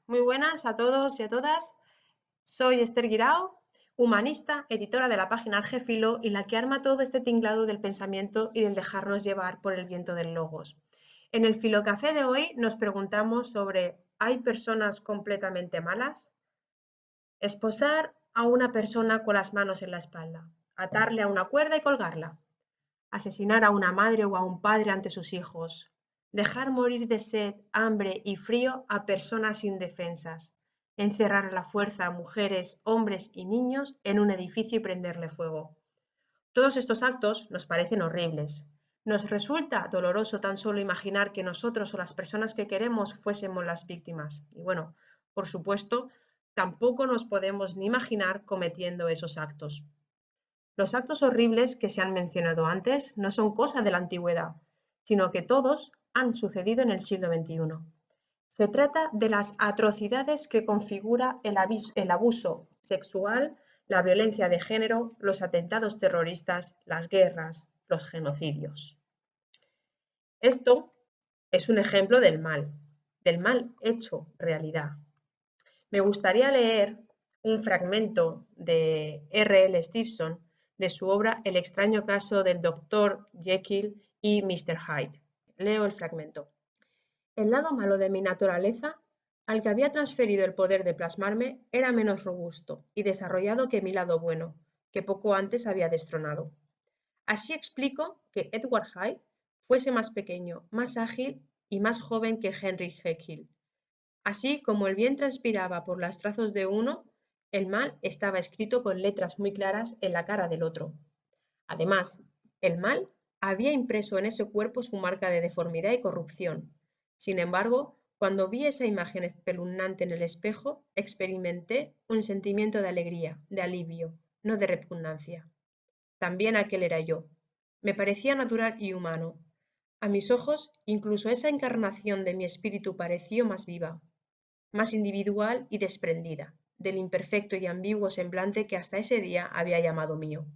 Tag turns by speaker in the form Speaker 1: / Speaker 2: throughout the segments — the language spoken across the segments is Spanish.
Speaker 1: Muy buenas a todos y a todas. Soy Esther Guirao, humanista, editora de la página Argefilo y la que arma todo este tinglado del pensamiento y del dejarnos llevar por el viento del logos. En el Filocafé de hoy nos preguntamos sobre ¿hay personas completamente malas? Esposar a una persona con las manos en la espalda, atarle a una cuerda y colgarla, asesinar a una madre o a un padre ante sus hijos, dejar morir de sed, hambre y frío a personas indefensas, encerrar a la fuerza a mujeres, hombres y niños en un edificio y prenderle fuego. Todos estos actos nos parecen horribles. Nos resulta doloroso tan solo imaginar que nosotros o las personas que queremos fuésemos las víctimas. Y bueno, por supuesto, tampoco nos podemos ni imaginar cometiendo esos actos. Los actos horribles que se han mencionado antes no son cosa de la antigüedad, sino que todos han sucedido en el siglo XXI. Se trata de las atrocidades que configura el abuso sexual, la violencia de género, los atentados terroristas, las guerras, los genocidios. Esto es un ejemplo del mal hecho realidad. Me gustaría leer un fragmento de R.L. Stevenson de su obra El extraño caso del Dr. Jekyll y Mr. Hyde. Leo el fragmento. El lado malo de mi naturaleza, al que había transferido el poder de plasmarme, era menos robusto y desarrollado que mi lado bueno, que poco antes había destronado. Así explico que Edward Hyde fuese más pequeño, más ágil y más joven que Henry Jekyll. Así como el bien transpiraba por los trazos de uno, el mal estaba escrito con letras muy claras en la cara del otro. Además, el mal había impreso en ese cuerpo su marca de deformidad y corrupción. Sin embargo, cuando vi esa imagen espeluznante en el espejo, experimenté un sentimiento de alegría, de alivio, no de repugnancia. También aquel era yo. Me parecía natural y humano. A mis ojos, incluso esa encarnación de mi espíritu pareció más viva, más individual y desprendida del imperfecto y ambiguo semblante que hasta ese día había llamado mío.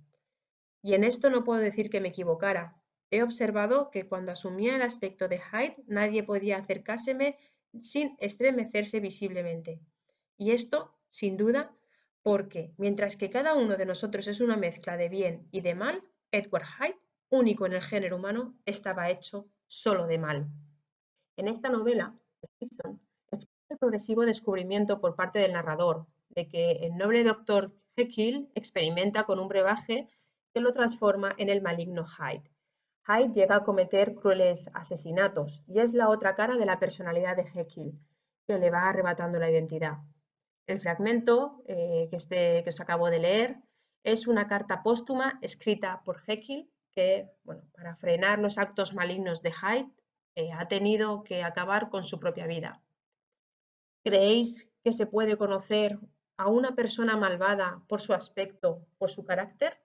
Speaker 1: Y en esto no puedo decir que me equivocara. He observado que cuando asumía el aspecto de Hyde nadie podía acercárseme sin estremecerse visiblemente. Y esto, sin duda, porque, mientras que cada uno de nosotros es una mezcla de bien y de mal, Edward Hyde, único en el género humano, estaba hecho solo de mal. En esta novela, Stevenson explica el progresivo descubrimiento por parte del narrador de que el noble doctor Jekyll experimenta con un brebaje que lo transforma en el maligno Hyde. Hyde llega a cometer crueles asesinatos y es la otra cara de la personalidad de Jekyll, que le va arrebatando la identidad. El fragmento que os acabo de leer es una carta póstuma escrita por Jekyll que, bueno, para frenar los actos malignos de Hyde, ha tenido que acabar con su propia vida. ¿Creéis que se puede conocer a una persona malvada por su aspecto, por su carácter?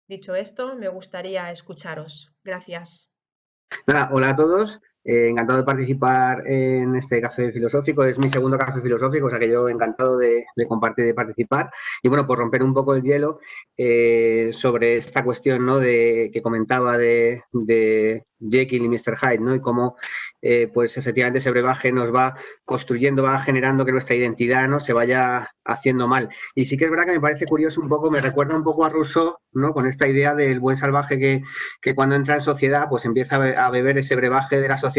Speaker 1: Dicho esto, me gustaría escucharos. Gracias.
Speaker 2: Nada, hola a todos. Encantado de participar en este café filosófico. Es mi segundo café filosófico, o sea que yo encantado de compartir y de participar. Y bueno, por romper un poco el hielo sobre esta cuestión, ¿no?, que comentaba de Jekyll y Mr. Hyde, ¿no?, y cómo pues efectivamente ese brebaje nos va construyendo, va generando que nuestra identidad, ¿no?, se vaya haciendo mal. Y sí que es verdad que me parece curioso un poco, me recuerda un poco a Rousseau, ¿no?, con esta idea del buen salvaje que cuando entra en sociedad pues empieza a beber ese brebaje de la sociedad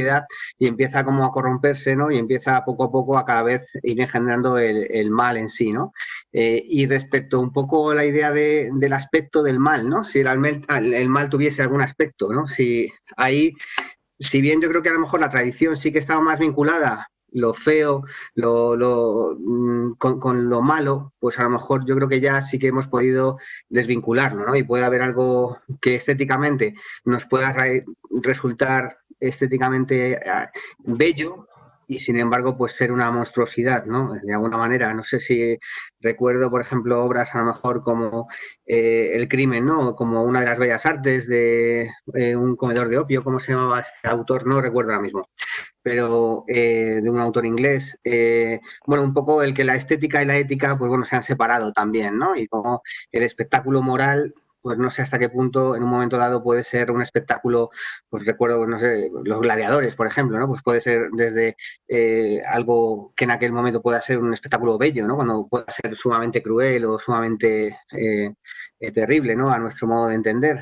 Speaker 2: y empieza como a corromperse, ¿no?, y empieza poco a poco a cada vez ir engendrando el mal en sí, ¿no? Y respecto un poco a la idea del aspecto del mal, ¿no?, si el mal tuviese algún aspecto, ¿no?, si ahí, si bien yo creo que a lo mejor la tradición sí que estaba más vinculada lo feo, con lo malo, pues a lo mejor yo creo que ya sí que hemos podido desvincularlo, ¿no? Y puede haber algo que estéticamente nos pueda resultar estéticamente bello y sin embargo pues ser una monstruosidad, ¿no?, de alguna manera. No sé si recuerdo, por ejemplo, obras a lo mejor como El crimen, ¿no?, como Una de las bellas artes de un comedor de opio, ¿cómo se llamaba este autor? No recuerdo ahora mismo, pero de un autor inglés. Bueno, un poco el que la estética y la ética, pues bueno, se han separado también, ¿no? Y como el espectáculo moral pues no sé hasta qué punto en un momento dado puede ser un espectáculo, pues recuerdo, no sé, los gladiadores, por ejemplo, ¿no? Pues puede ser desde algo que en aquel momento pueda ser un espectáculo bello, ¿no? Cuando pueda ser sumamente cruel o sumamente terrible, ¿no? A nuestro modo de entender.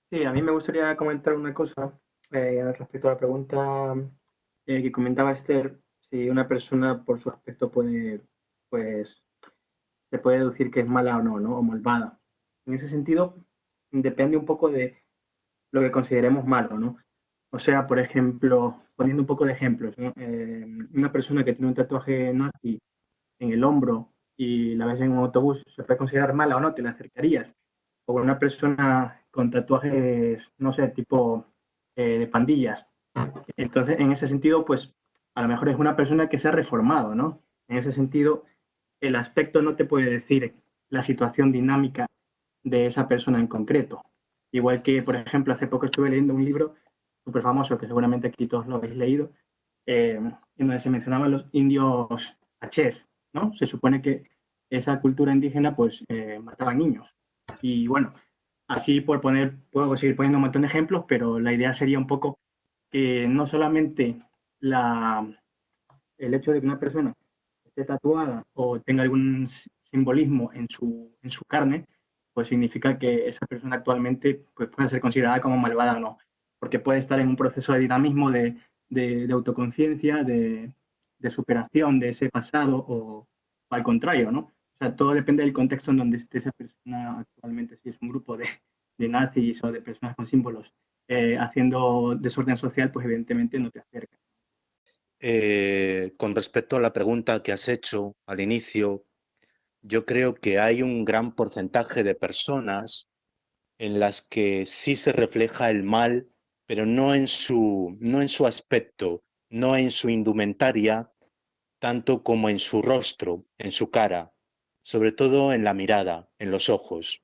Speaker 3: Sí, a mí me gustaría comentar una cosa respecto a la pregunta que comentaba Esther, si una persona por su aspecto puede, pues, se puede deducir que es mala o no, ¿no? O malvada. En ese sentido, depende un poco de lo que consideremos malo, ¿no? O sea, por ejemplo, poniendo un poco de ejemplos, ¿no? Una persona que tiene un tatuaje nazi en el hombro y la ves en un autobús, ¿se puede considerar mala o no? ¿Te la acercarías? O una persona con tatuajes, no sé, tipo de pandillas. Entonces, en ese sentido, pues a lo mejor es una persona que se ha reformado, ¿no? En ese sentido, el aspecto no te puede decir la situación dinámica de esa persona en concreto. Igual que, por ejemplo, hace poco estuve leyendo un libro súper famoso, que seguramente aquí todos lo habéis leído, en donde se mencionaban los indios hachés, ¿no? Se supone que esa cultura indígena pues mataba niños. Y bueno, así por poner, puedo seguir poniendo un montón de ejemplos, pero la idea sería un poco que no solamente la, el hecho de que una persona esté tatuada o tenga algún simbolismo en su carne, pues significa que esa persona actualmente pues, puede ser considerada como malvada o no, porque puede estar en un proceso de dinamismo, de autoconciencia, de superación de ese pasado o al contrario, ¿no? O sea, todo depende del contexto en donde esté esa persona actualmente, si es un grupo de nazis o de personas con símbolos haciendo desorden social, pues evidentemente no te acercas.
Speaker 4: Con respecto a la pregunta que has hecho al inicio, yo creo que hay un gran porcentaje de personas en las que sí se refleja el mal, pero no en su aspecto, no en su indumentaria, tanto como en su rostro, en su cara, sobre todo en la mirada, en los ojos.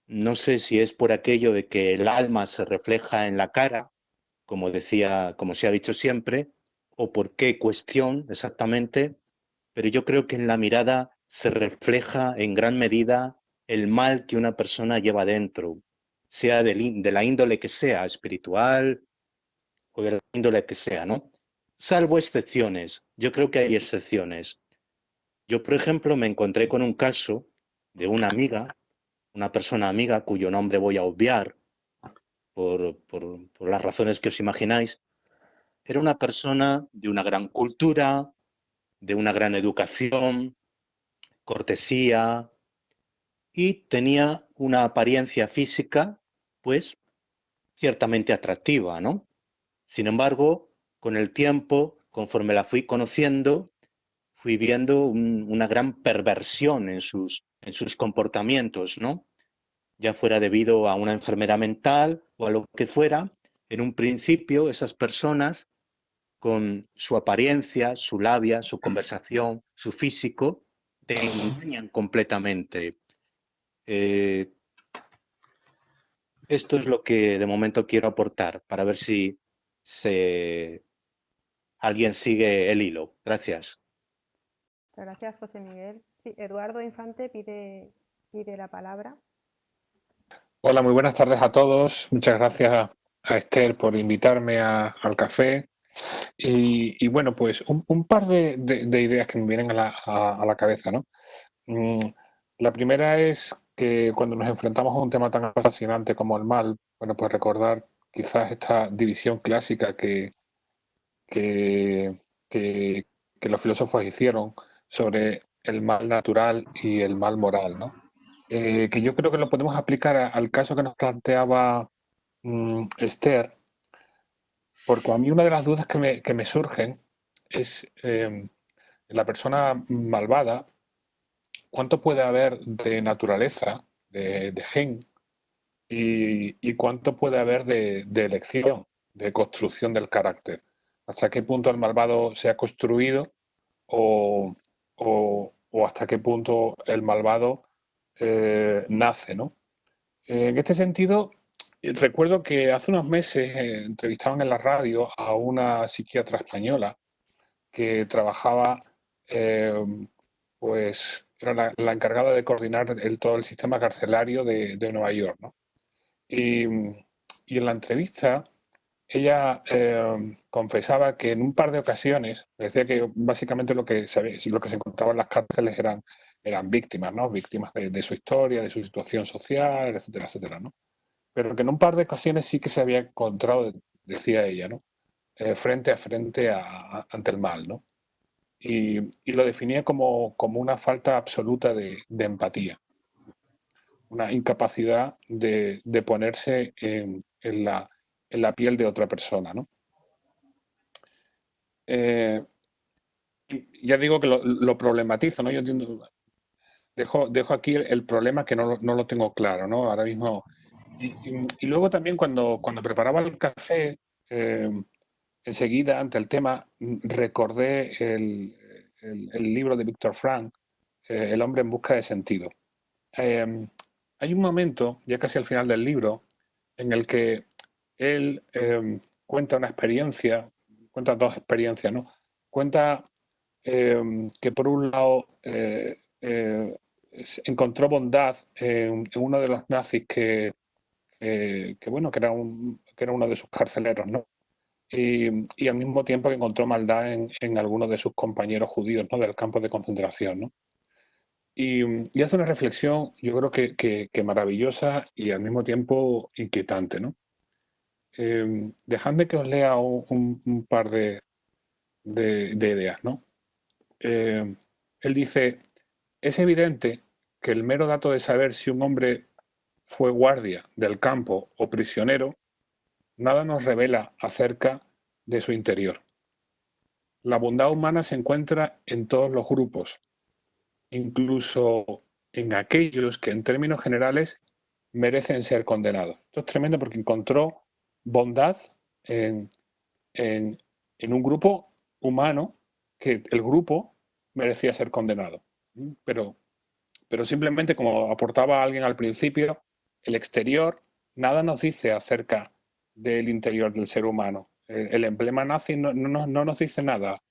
Speaker 4: No sé si es por aquello de que el alma se refleja en la cara, como decía, como se ha dicho siempre, o por qué cuestión exactamente, pero yo creo que en la mirada se refleja en gran medida el mal que una persona lleva dentro, sea de la índole que sea, espiritual o de la índole que sea, ¿no? Salvo excepciones, yo creo que hay excepciones. Yo, por ejemplo, me encontré con un caso de una amiga, una persona amiga cuyo nombre voy a obviar por las razones que os imagináis. Era una persona de una gran cultura, de una gran educación, cortesía, y tenía una apariencia física, pues, ciertamente atractiva, ¿no? Sin embargo, con el tiempo, conforme la fui conociendo, fui viendo una gran perversión en sus comportamientos, ¿no? Ya fuera debido a una enfermedad mental o a lo que fuera. En un principio, esas personas, con su apariencia, su labia, su conversación, su físico, te engañan completamente. Eh, Esto es lo que de momento quiero aportar para ver si alguien sigue el hilo. Gracias.
Speaker 5: Muchas gracias, José Miguel. Sí, Eduardo Infante pide la palabra.
Speaker 6: Hola, muy buenas tardes a todos. Muchas gracias a Esther por invitarme al café. Y bueno, pues un par de ideas que me vienen a la cabeza, ¿no? La primera es que cuando nos enfrentamos a un tema tan apasionante como el mal, bueno, pues recordar quizás esta división clásica que, que, que los filósofos hicieron sobre el mal natural y el mal moral, ¿no? Que yo creo que lo podemos aplicar al caso que nos planteaba Esther, porque a mí una de las dudas que me surgen es la persona malvada, cuánto puede haber de naturaleza, de gen, y cuánto puede haber de elección, de construcción del carácter. Hasta qué punto el malvado se ha construido o, o hasta qué punto el malvado nace, ¿no? En este sentido, recuerdo que hace unos meses entrevistaban en la radio a una psiquiatra española que trabajaba pues era la encargada de coordinar todo el sistema carcelario de Nueva York, ¿no? Y en la entrevista ella confesaba que en un par de ocasiones, decía que básicamente lo que se encontraba en las cárceles eran víctimas, ¿no? Víctimas de su historia, de su situación social, etcétera, etcétera, ¿no? Pero que en un par de ocasiones sí que se había encontrado, decía ella, ¿no? Frente a frente ante el mal, ¿no? Y lo definía como una falta absoluta de empatía, una incapacidad de ponerse en la piel de otra persona, ¿no? Ya digo que lo problematizo, ¿no? Yo entiendo, dejo aquí el problema que no lo tengo claro, ¿no? Ahora mismo. Y luego también cuando preparaba el café, enseguida ante el tema, recordé el libro de Viktor Frankl, El hombre en busca de sentido. Hay un momento, ya casi al final del libro, en el que él cuenta una experiencia, cuenta dos experiencias, ¿no? Cuenta que por un lado encontró bondad en uno de los nazis bueno, que era uno de sus carceleros, ¿no? Y al mismo tiempo que encontró maldad en algunos de sus compañeros judíos, ¿no? Del campo de concentración, ¿no? Y hace una reflexión, yo creo que maravillosa y al mismo tiempo inquietante, ¿no? Dejadme que os lea un par de ideas, ¿no? Él dice, es evidente que el mero dato de saber si un hombre fue guardia del campo o prisionero, nada nos revela acerca de su interior. La bondad humana se encuentra en todos los grupos, incluso en aquellos que en términos generales merecen ser condenados. Esto es tremendo porque encontró bondad en un grupo humano que el grupo merecía ser condenado. Pero simplemente, como aportaba alguien al principio, el exterior nada nos dice acerca del interior del ser humano. El emblema nazi no nos dice nada,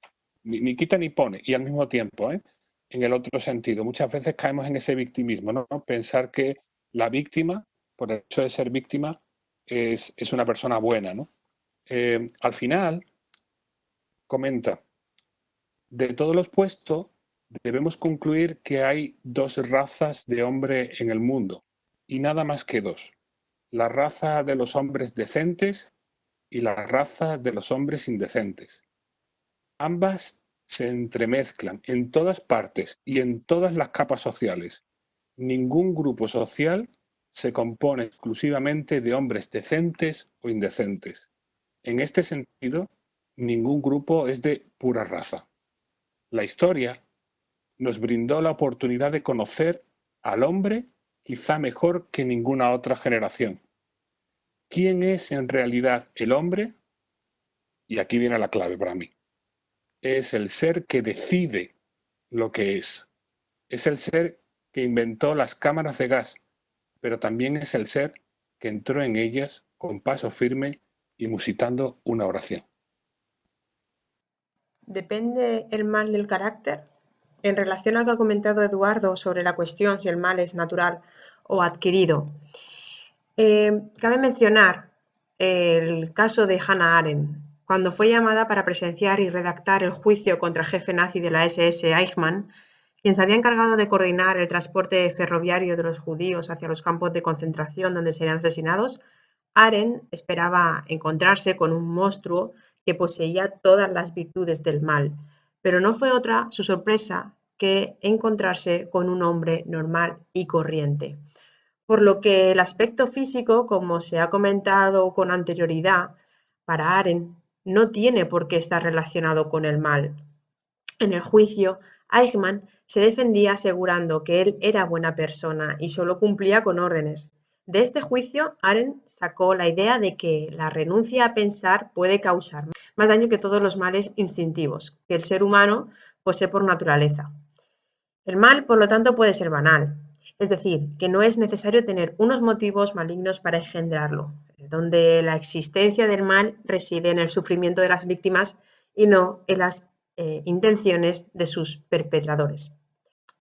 Speaker 6: ni quita ni pone, y al mismo tiempo, en el otro sentido. Muchas veces caemos en ese victimismo, ¿no? Pensar que la víctima, por el hecho de ser víctima, es una persona buena, ¿no? Al final, comenta, de todo lo expuesto, debemos concluir que hay dos razas de hombre en el mundo, y nada más que dos. La raza de los hombres decentes y la raza de los hombres indecentes. Ambas se entremezclan en todas partes y en todas las capas sociales. Ningún grupo social se compone exclusivamente de hombres decentes o indecentes. En este sentido, ningún grupo es de pura raza. La historia nos brindó la oportunidad de conocer al hombre quizá mejor que ninguna otra generación. ¿Quién es en realidad el hombre? Y aquí viene la clave para mí. Es el ser que decide lo que es. Es el ser que inventó las cámaras de gas, pero también es el ser que entró en ellas con paso firme y musitando una oración.
Speaker 1: ¿Depende el mal del carácter? En relación a lo que ha comentado Eduardo sobre la cuestión si el mal es natural o adquirido, cabe mencionar el caso de Hannah Arendt, cuando fue llamada para presenciar y redactar el juicio contra el jefe nazi de la SS, Eichmann, quien se había encargado de coordinar el transporte ferroviario de los judíos hacia los campos de concentración donde serían asesinados. Arendt esperaba encontrarse con un monstruo que poseía todas las virtudes del mal, pero no fue otra su sorpresa que encontrarse con un hombre normal y corriente. Por lo que el aspecto físico, como se ha comentado con anterioridad, para Arendt no tiene por qué estar relacionado con el mal. En el juicio, Eichmann se defendía asegurando que él era buena persona y solo cumplía con órdenes. De este juicio, Arendt sacó la idea de que la renuncia a pensar puede causar más daño que todos los males instintivos que el ser humano posee por naturaleza. El mal, por lo tanto, puede ser banal, es decir, que no es necesario tener unos motivos malignos para engendrarlo, donde la existencia del mal reside en el sufrimiento de las víctimas y no en las intenciones de sus perpetradores.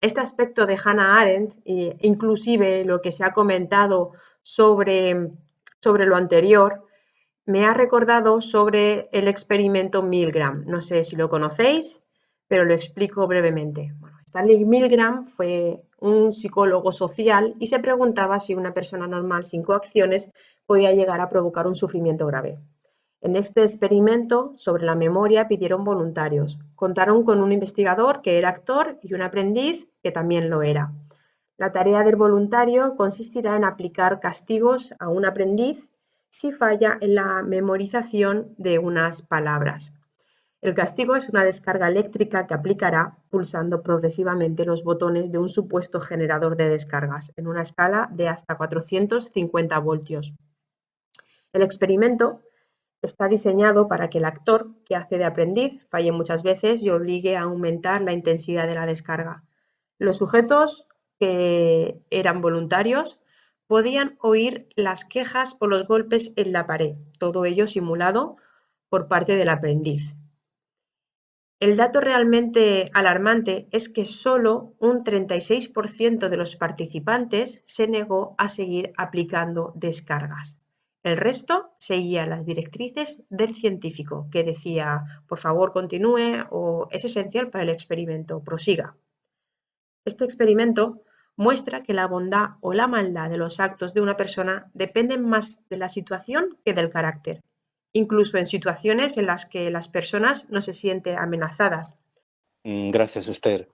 Speaker 1: Este aspecto de Hannah Arendt, inclusive lo que se ha comentado sobre lo anterior, me ha recordado sobre el experimento Milgram. No sé si lo conocéis, pero lo explico brevemente. Bueno, Stanley Milgram fue un psicólogo social y se preguntaba si una persona normal sin coacciones podía llegar a provocar un sufrimiento grave. En este experimento sobre la memoria pidieron voluntarios. Contaron con un investigador que era actor y un aprendiz que también lo era. La tarea del voluntario consistirá en aplicar castigos a un aprendiz si falla en la memorización de unas palabras. El castigo es una descarga eléctrica que aplicará pulsando progresivamente los botones de un supuesto generador de descargas en una escala de hasta 450 voltios. El experimento está diseñado para que el actor, que hace de aprendiz, falle muchas veces y obligue a aumentar la intensidad de la descarga. Los sujetos que eran voluntarios podían oír las quejas por los golpes en la pared, todo ello simulado por parte del aprendiz. El dato realmente alarmante es que solo un 36% de los participantes se negó a seguir aplicando descargas. El resto seguía las directrices del científico, que decía, por favor, continúe o es esencial para el experimento, prosiga. Este experimento muestra que la bondad o la maldad de los actos de una persona dependen más de la situación que del carácter, incluso en situaciones en las que las personas no se sienten amenazadas.
Speaker 4: Gracias, Esther.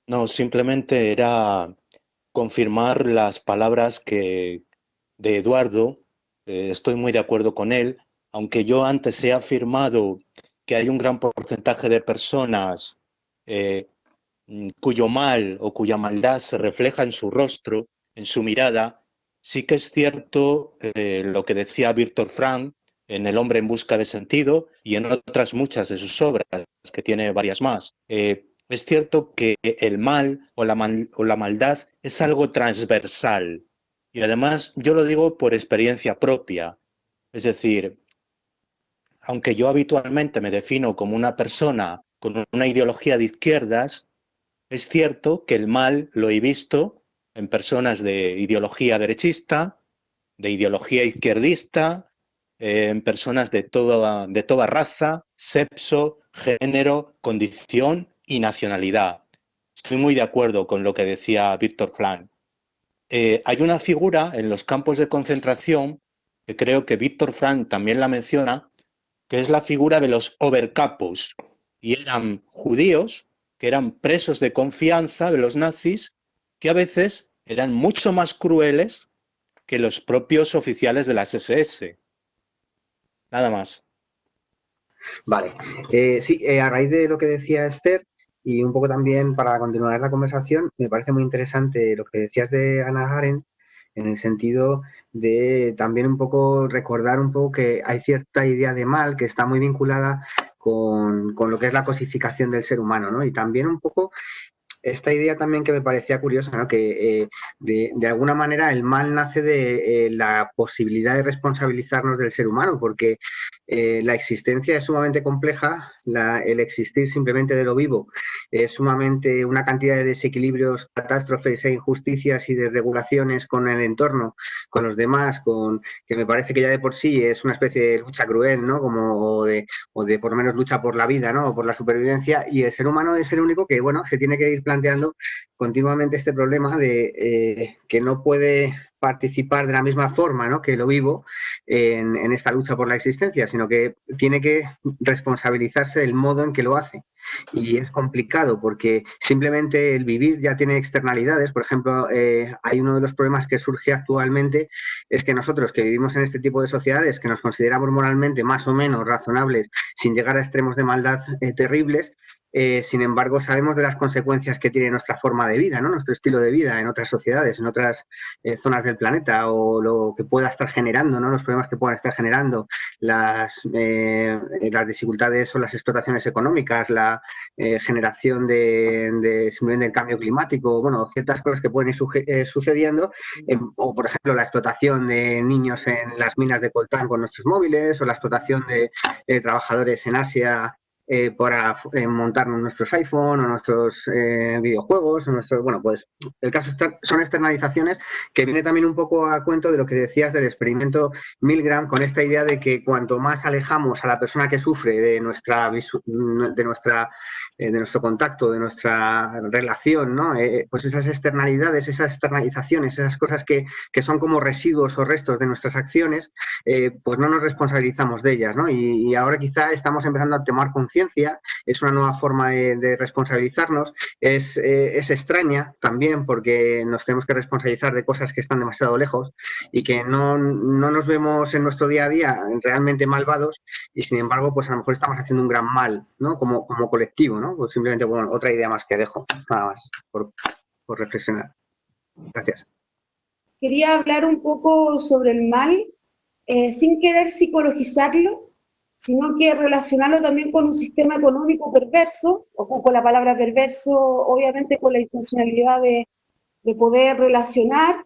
Speaker 4: No, simplemente era confirmar las palabras de Eduardo. Estoy muy de acuerdo con él, aunque yo antes he afirmado que hay un gran porcentaje de personas cuyo mal o cuya maldad se refleja en su rostro, en su mirada. Sí que es cierto lo que decía Viktor Frankl en El hombre en busca de sentido y en otras muchas de sus obras, que tiene varias más. Es cierto que el mal o la maldad es algo transversal. Y además yo lo digo por experiencia propia. Es decir, aunque yo habitualmente me defino como una persona con una ideología de izquierdas, es cierto que el mal lo he visto en personas de ideología derechista, de ideología izquierdista, en personas de toda raza, sexo, género, condición y nacionalidad. Estoy muy de acuerdo con lo que decía Viktor Frankl. Hay una figura en los campos de concentración, que creo que Viktor Frankl también la menciona, que es la figura de los overcapos. Y eran judíos que eran presos de confianza de los nazis, que a veces eran mucho más crueles que los propios oficiales de las SS. Nada más.
Speaker 2: Vale. Sí, a raíz de lo que decía Esther y un poco también para continuar la conversación, me parece muy interesante lo que decías de Hannah Arendt, en el sentido de también un poco recordar un poco que hay cierta idea de mal que está muy vinculada con lo que es la cosificación del ser humano, ¿no? Y también un poco esta idea también que me parecía curiosa, ¿no? Que de alguna manera el mal nace de la posibilidad de responsabilizarnos del ser humano, porque la existencia es sumamente compleja, el existir simplemente de lo vivo es sumamente una cantidad de desequilibrios, catástrofes e injusticias y desregulaciones con el entorno, con los demás, que me parece que ya de por sí es una especie de lucha cruel, ¿no? O de por lo menos lucha por la vida, ¿no? O por la supervivencia, y el ser humano es el único que, bueno, se tiene que ir planteando continuamente este problema de que no puede participar de la misma forma, ¿no? Que lo vivo en esta lucha por la existencia, sino que tiene que responsabilizarse del modo en que lo hace. Y es complicado porque simplemente el vivir ya tiene externalidades. Por ejemplo, hay uno de los problemas que surge actualmente, es que nosotros que vivimos en este tipo de sociedades, que nos consideramos moralmente más o menos razonables, sin llegar a extremos de maldad terribles, sin embargo, sabemos de las consecuencias que tiene nuestra forma de vida, ¿no? Nuestro estilo de vida en otras sociedades, en otras zonas del planeta, o lo que pueda estar generando, ¿no? Los problemas que puedan estar generando, las dificultades o las explotaciones económicas, la generación simplemente del cambio climático, bueno, ciertas cosas que pueden ir sucediendo, o por ejemplo la explotación de niños en las minas de coltán con nuestros móviles, o la explotación de trabajadores en Asia para montarnos nuestros iPhone o nuestros videojuegos, o nuestros, bueno, pues el caso son externalizaciones que viene también un poco a cuento de lo que decías del experimento Milgram, con esta idea de que cuanto más alejamos a la persona que sufre de nuestro contacto, de nuestra relación, ¿no? Pues esas externalidades, esas externalizaciones, esas cosas que son como residuos o restos de nuestras acciones, pues no nos responsabilizamos de ellas, ¿no? Y ahora quizá estamos empezando a tomar conciencia, es una nueva forma de responsabilizarnos, es extraña también porque nos tenemos que responsabilizar de cosas que están demasiado lejos y que no nos vemos en nuestro día a día realmente malvados, y sin embargo, pues a lo mejor estamos haciendo un gran mal, ¿no? Como colectivo, ¿no? Pues simplemente, bueno, otra idea más que dejo, nada más, por reflexionar. Gracias.
Speaker 7: Quería hablar un poco sobre el mal, sin querer psicologizarlo, sino que relacionarlo también con un sistema económico perverso, o con la palabra perverso, obviamente con la intencionalidad de poder relacionar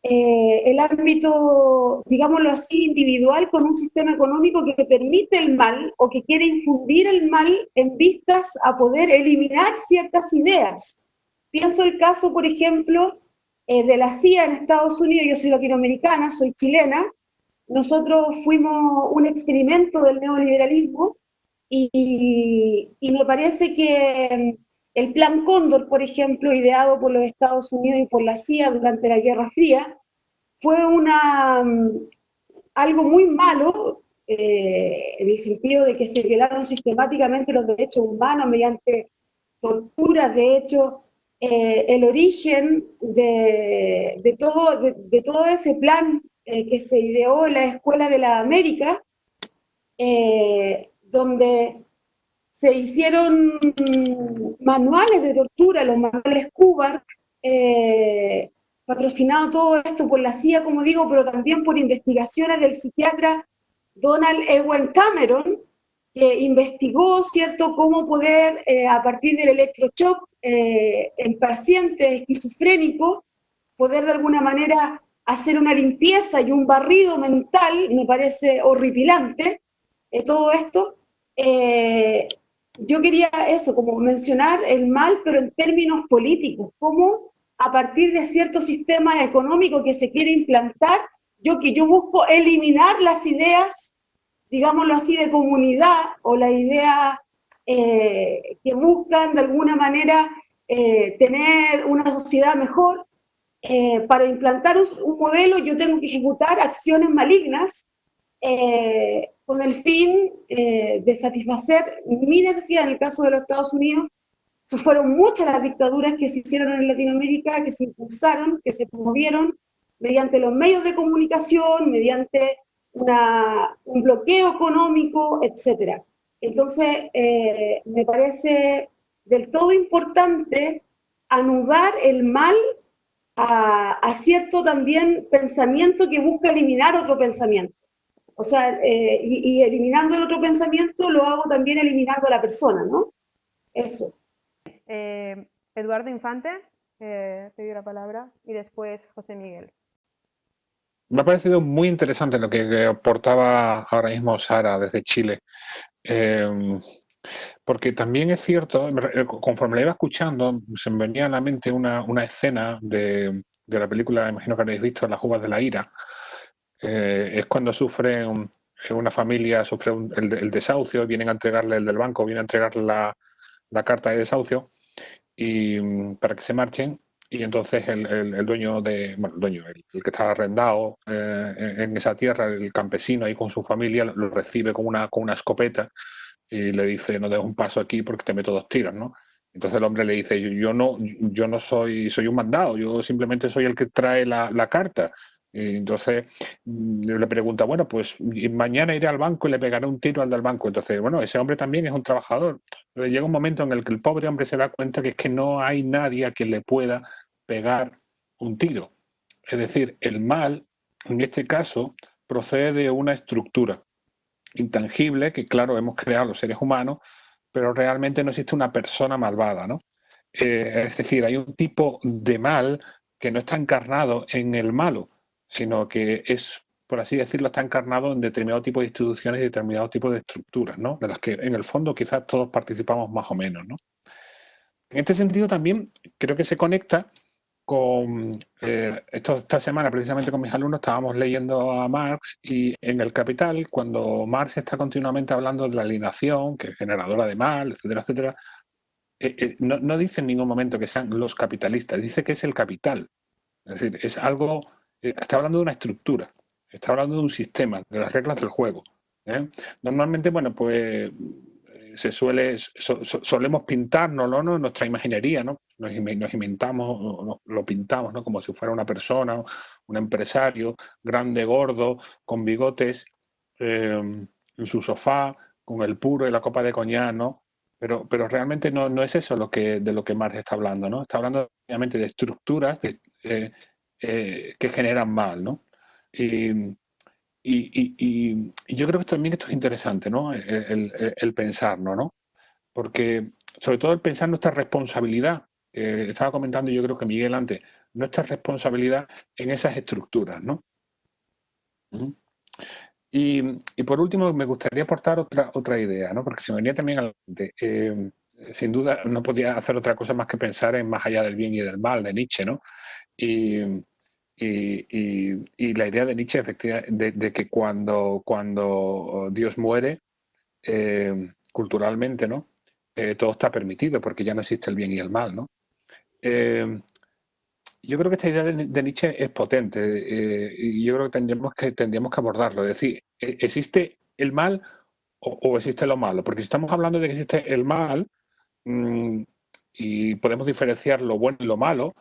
Speaker 7: el ámbito, digámoslo así, individual con un sistema económico que permite el mal o que quiere infundir el mal en vistas a poder eliminar ciertas ideas. Pienso el caso, por ejemplo, de la CIA en Estados Unidos. Yo soy latinoamericana, soy chilena. Nosotros fuimos un experimento del neoliberalismo y me parece que el Plan Cóndor, por ejemplo, ideado por los Estados Unidos y por la CIA durante la Guerra Fría, fue algo muy malo, en el sentido de que se violaron sistemáticamente los derechos humanos mediante torturas. De hecho, el origen de todo ese plan que se ideó en la Escuela de la América, donde se hicieron manuales de tortura, los manuales Kubar, patrocinado todo esto por la CIA, como digo, pero también por investigaciones del psiquiatra Donald Ewen Cameron, que investigó, ¿cierto?, cómo poder, a partir del electroshock en pacientes esquizofrénicos, poder de alguna manera hacer una limpieza y un barrido mental. Me parece horripilante todo esto. Yo quería eso, como mencionar el mal, pero en términos políticos, cómo a partir de ciertos sistemas económicos que se quiere implantar, yo busco eliminar las ideas, digámoslo así, de comunidad, o la idea que buscan de alguna manera tener una sociedad mejor. Para implantar un modelo yo tengo que ejecutar acciones malignas con el fin de satisfacer mi necesidad. En el caso de los Estados Unidos, fueron muchas las dictaduras que se hicieron en Latinoamérica, que se impulsaron, que se promovieron mediante los medios de comunicación, mediante un bloqueo económico, etc. Entonces, me parece del todo importante anudar el mal a cierto también pensamiento que busca eliminar otro pensamiento. O sea, y eliminando el otro pensamiento lo hago también eliminando a la persona, ¿no? Eso.
Speaker 5: Eduardo Infante, te doy la palabra, y después José Miguel.
Speaker 6: Me ha parecido muy interesante lo que aportaba ahora mismo Sara desde Chile. Porque también es cierto, conforme la iba escuchando, se me venía a la mente una escena de la película, imagino que habréis visto, Las uvas de la ira. Es cuando una familia sufre el desahucio, vienen a entregarle el del banco, viene a entregarle la carta de desahucio para que se marchen, y entonces el dueño el que estaba arrendado en esa tierra, el campesino ahí con su familia, lo recibe con una escopeta y le dice: no des un paso aquí porque te meto 2 tiros, ¿no? Entonces el hombre le dice: yo no soy un mandado, yo simplemente soy el que trae la carta. Y entonces le pregunta: bueno, pues mañana iré al banco y le pegaré un tiro al del banco. Entonces, bueno, ese hombre también es un trabajador. Pero llega un momento en el que el pobre hombre se da cuenta que es que no hay nadie a quien le pueda pegar un tiro. Es decir, el mal, en este caso, procede de una estructura intangible que, claro, hemos creado los seres humanos, pero realmente no existe una persona malvada, ¿no? Es decir, hay un tipo de mal que no está encarnado en el malo, sino que es por así decirlo, está encarnado en determinado tipo de instituciones y determinado tipo de estructuras, ¿no? De las que en el fondo quizás todos participamos más o menos, ¿no? En este sentido también creo que se conecta con esta semana precisamente con mis alumnos estábamos leyendo a Marx y en El Capital, cuando Marx está continuamente hablando de la alienación, que es generadora de mal, etcétera, etcétera, no dice en ningún momento que sean los capitalistas, dice que es el capital. Es decir, es algo, está hablando de una estructura, está hablando de un sistema, de las reglas del juego. ¿eh? Normalmente, bueno, pues solemos pintárnoslo, ¿no? Nuestra imaginería, ¿no? Nos inventamos, lo pintamos, ¿no? Como si fuera una persona, un empresario, grande, gordo, con bigotes, en su sofá, con el puro y la copa de coñac, ¿no? Pero realmente no es eso de lo que Marx está hablando, ¿no? Está hablando obviamente de estructuras que generan mal, ¿no? Y yo creo que también esto es interesante, ¿no? El pensarlo, ¿no? Porque sobre todo el pensar nuestra responsabilidad, estaba comentando yo creo que Miguel antes, nuestra responsabilidad en esas estructuras, ¿no? Y por último me gustaría aportar otra idea, ¿no? Porque se me venía también a la mente. Sin duda no podía hacer otra cosa más que pensar en más allá del bien y del mal de Nietzsche, ¿no? Y la idea de Nietzsche, efectivamente, de que cuando Dios muere, culturalmente, ¿no? Todo está permitido porque ya no existe el bien y el mal, ¿no? Yo creo que esta idea de Nietzsche es potente y yo creo que tendríamos que abordarlo. Es decir, ¿existe el mal o existe lo malo? Porque si estamos hablando de que existe el mal y podemos diferenciar lo bueno y lo malo,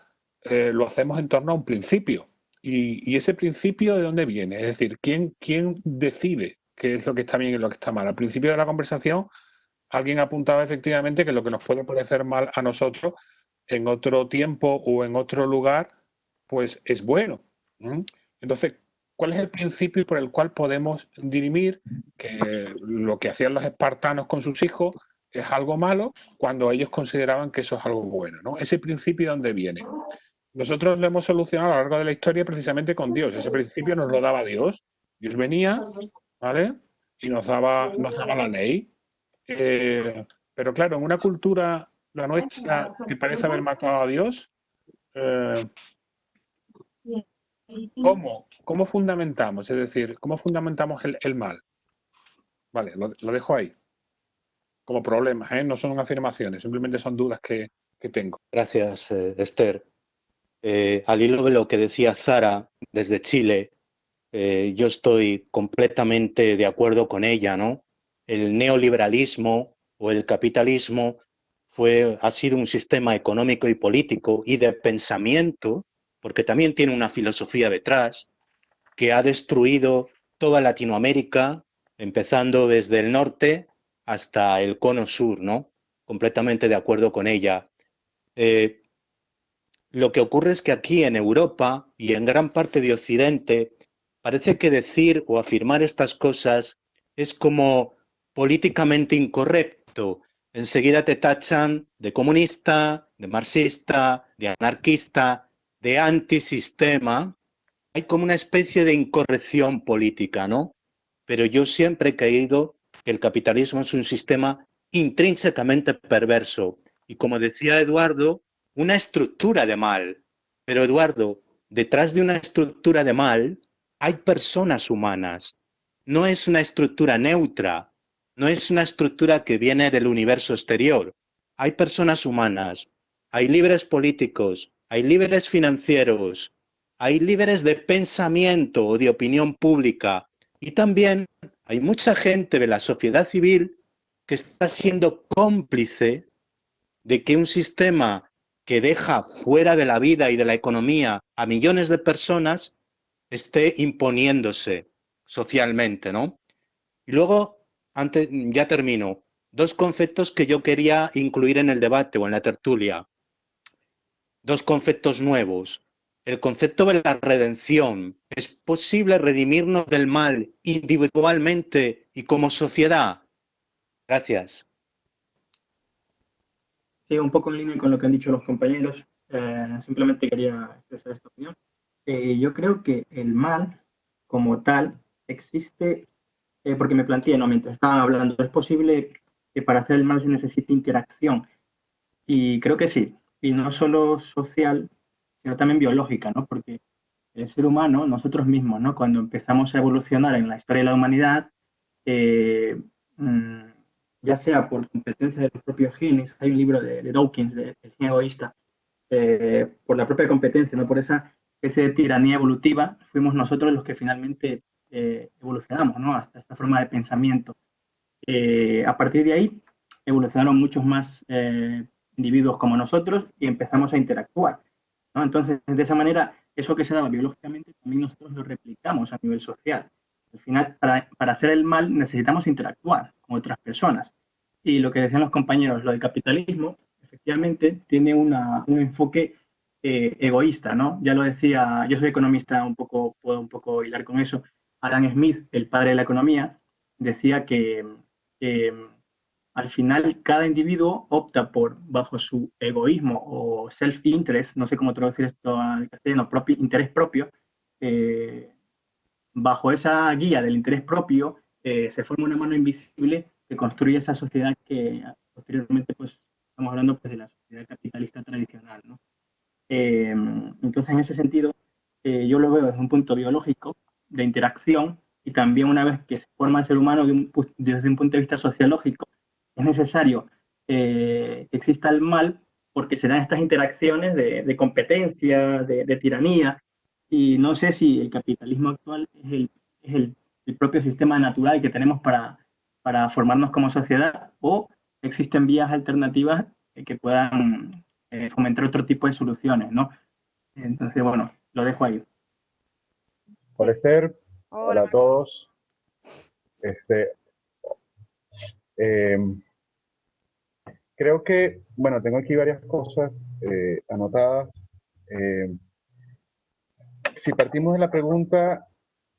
Speaker 6: lo hacemos en torno a un principio. ¿Y ese principio de dónde viene? Es decir, ¿quién decide qué es lo que está bien y lo que está mal? Al principio de la conversación, alguien apuntaba efectivamente que lo que nos puede parecer mal a nosotros en otro tiempo o en otro lugar, pues es bueno. Entonces, ¿cuál es el principio por el cual podemos dirimir que lo que hacían los espartanos con sus hijos es algo malo cuando ellos consideraban que eso es algo bueno, ¿no? Ese principio, ¿de dónde viene? Nosotros lo hemos solucionado a lo largo de la historia precisamente con Dios. Ese principio nos lo daba Dios. Dios venía, ¿vale? Y nos daba la ley. Pero claro, en una cultura, la nuestra, que parece haber matado a Dios, ¿cómo fundamentamos? Es decir, ¿cómo fundamentamos el mal? Vale, lo dejo ahí. Como problemas, ¿eh? No son afirmaciones, simplemente son dudas que tengo.
Speaker 4: Gracias, Esther. Al hilo de lo que decía Sara desde Chile, yo estoy completamente de acuerdo con ella, ¿no? El neoliberalismo o el capitalismo ha sido un sistema económico y político y de pensamiento, porque también tiene una filosofía detrás, que ha destruido toda Latinoamérica, empezando desde el norte hasta el cono sur, ¿no? Completamente de acuerdo con ella. Lo que ocurre es que aquí en Europa y en gran parte de Occidente parece que decir o afirmar estas cosas es como políticamente incorrecto. Enseguida te tachan de comunista, de marxista, de anarquista, de antisistema. Hay como una especie de incorrección política, ¿no? Pero yo siempre he creído que el capitalismo es un sistema intrínsecamente perverso. Y como decía Eduardo, una estructura de mal. Pero Eduardo, detrás de una estructura de mal hay personas humanas. No es una estructura neutra, no es una estructura que viene del universo exterior. Hay personas humanas, hay líderes políticos, hay líderes financieros, hay líderes de pensamiento o de opinión pública y también hay mucha gente de la sociedad civil que está siendo cómplice de que un sistema que deja fuera de la vida y de la economía a millones de personas esté imponiéndose socialmente, ¿no? Y luego, ya termino, dos conceptos que yo quería incluir en el debate o en la tertulia. Dos conceptos nuevos. El concepto de la redención. ¿Es posible redimirnos del mal individualmente y como sociedad? Gracias.
Speaker 3: Sí, un poco en línea con lo que han dicho los compañeros. Simplemente quería expresar esta opinión. Yo creo que el mal como tal existe, porque me planteé, no, mientras estaban hablando, ¿es posible que para hacer el mal se necesite interacción? Y creo que sí, y no solo social, sino también biológica, ¿no? Porque el ser humano, nosotros mismos, ¿no? Cuando empezamos a evolucionar en la historia de la humanidad, eh, mm, ya sea por competencia de los propios genes, hay un libro de Dawkins, El gen egoísta, por la propia competencia, ¿no? Por esa especie de tiranía evolutiva, fuimos nosotros los que finalmente evolucionamos, ¿no? Hasta esta forma de pensamiento. A partir de ahí, evolucionaron muchos más individuos como nosotros y empezamos a interactuar, ¿no? Entonces, de esa manera, eso que se daba biológicamente, también nosotros lo replicamos a nivel social. Al final, para hacer el mal necesitamos interactuar con otras personas. Y lo que decían los compañeros, lo del capitalismo, efectivamente, tiene un enfoque egoísta, ¿no? Ya lo decía, yo soy economista, puedo un poco hilar con eso. Adam Smith, el padre de la economía, decía que al final cada individuo opta por, bajo su egoísmo o self-interest, no sé cómo traducir esto al castellano, interés propio, eh, bajo esa guía del interés propio se forma una mano invisible que construye esa sociedad que posteriormente pues estamos hablando pues de la sociedad capitalista tradicional, ¿no? Entonces en ese sentido yo lo veo desde un punto biológico de interacción y también una vez que se forma el ser humano desde un punto de vista sociológico es necesario que exista el mal porque se dan estas interacciones de competencia, de tiranía, y no sé si el capitalismo actual es el propio sistema natural que tenemos para formarnos como sociedad o existen vías alternativas que puedan fomentar otro tipo de soluciones, ¿no? Entonces, bueno, lo dejo ahí.
Speaker 8: Hola Esther,
Speaker 5: Hola,
Speaker 8: hola a
Speaker 5: Marcos.
Speaker 8: todos. Este, eh, Creo que, bueno, tengo aquí varias cosas anotadas. Eh, si partimos de la pregunta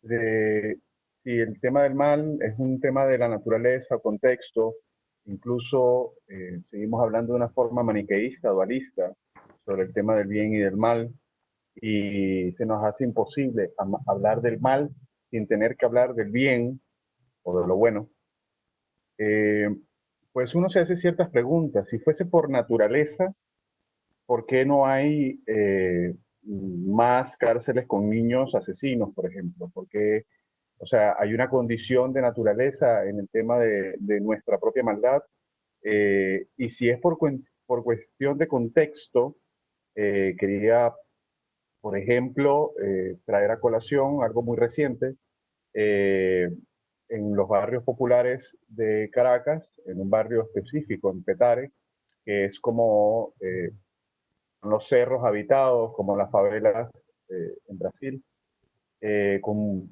Speaker 8: de si el tema del mal es un tema de la naturaleza o contexto, incluso seguimos hablando de una forma maniqueísta, dualista, sobre el tema del bien y del mal, y se nos hace imposible hablar del mal sin tener que hablar del bien o de lo bueno. Eh, pues uno se hace ciertas preguntas. Si fuese por naturaleza, ¿por qué no hay más cárceles con niños asesinos, por ejemplo? Porque, o sea, hay una condición de naturaleza en el tema de nuestra propia maldad. Y si es por cuestión de contexto, quería, por ejemplo, traer a colación algo muy reciente. Eh, en los barrios populares de Caracas, en un barrio específico, en Petare, que es como los cerros habitados, como las favelas en Brasil, con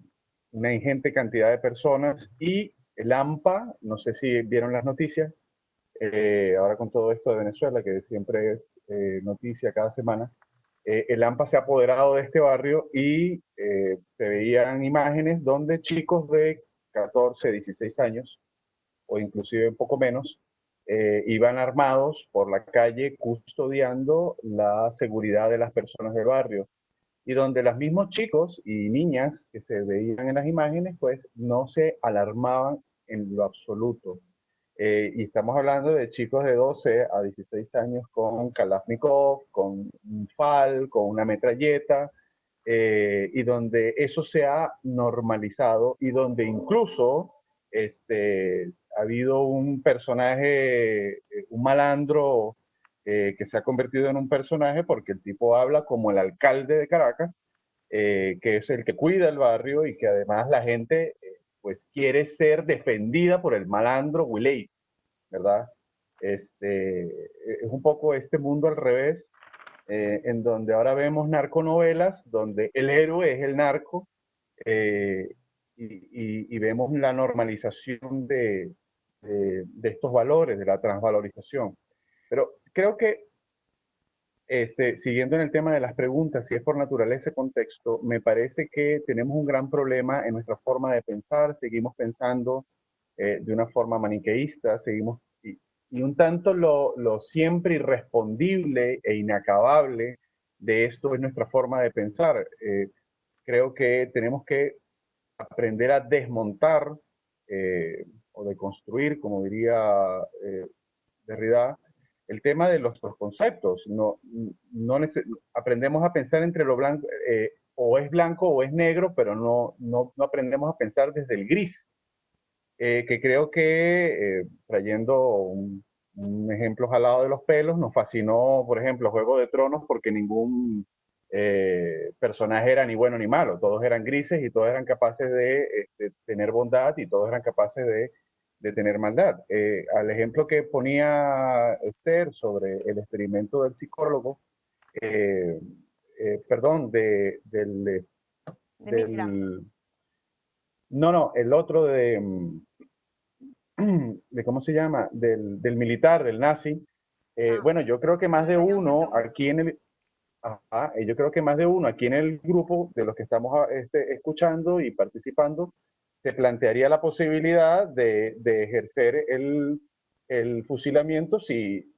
Speaker 8: una ingente cantidad de personas, y el AMPA, no sé si vieron las noticias, ahora con todo esto de Venezuela, que siempre es noticia cada semana, el AMPA se ha apoderado de este barrio y se veían imágenes donde chicos de 14, 16 años, o inclusive un poco menos, iban armados por la calle custodiando la seguridad de las personas del barrio. Y donde los mismos chicos y niñas que se veían en las imágenes, pues no se alarmaban en lo absoluto. Y estamos hablando de chicos de 12 a 16 años con Kalashnikov, con un FAL, con una metralleta, y donde eso se ha normalizado y donde incluso ha habido un personaje, un malandro que se ha convertido en un personaje porque el tipo habla como el alcalde de Caracas, que es el que cuida el barrio y que además la gente pues quiere ser defendida por el malandro Willis, ¿verdad? Es un poco este mundo al revés, en donde ahora vemos narconovelas, donde el héroe es el narco, eh, y vemos la normalización de estos valores, de la transvalorización. Pero creo que, siguiendo en el tema de las preguntas, si es por naturaleza y contexto, me parece que tenemos un gran problema en nuestra forma de pensar, seguimos pensando de una forma maniqueísta, y un tanto lo siempre irrespondible e inacabable de esto es nuestra forma de pensar. Creo que tenemos que aprender a desmontar o de construir, como diría Derrida, el tema de los conceptos. Aprendemos a pensar entre lo blanco, o es blanco o es negro, pero no aprendemos a pensar desde el gris, que creo que, trayendo un ejemplo jalado de los pelos, nos fascinó, por ejemplo, Juego de Tronos, porque ningún personaje era ni bueno ni malo, todos eran grises y todos eran capaces de tener bondad y todos eran capaces de tener maldad. Al ejemplo que ponía Esther sobre el experimento del psicólogo, perdón, del no, el otro de ¿cómo se llama? Del militar, del nazi. Bueno, yo creo que más de uno aquí en el, yo creo que más de uno aquí en el grupo de los que estamos escuchando y participando, se plantearía la posibilidad de ejercer el fusilamiento si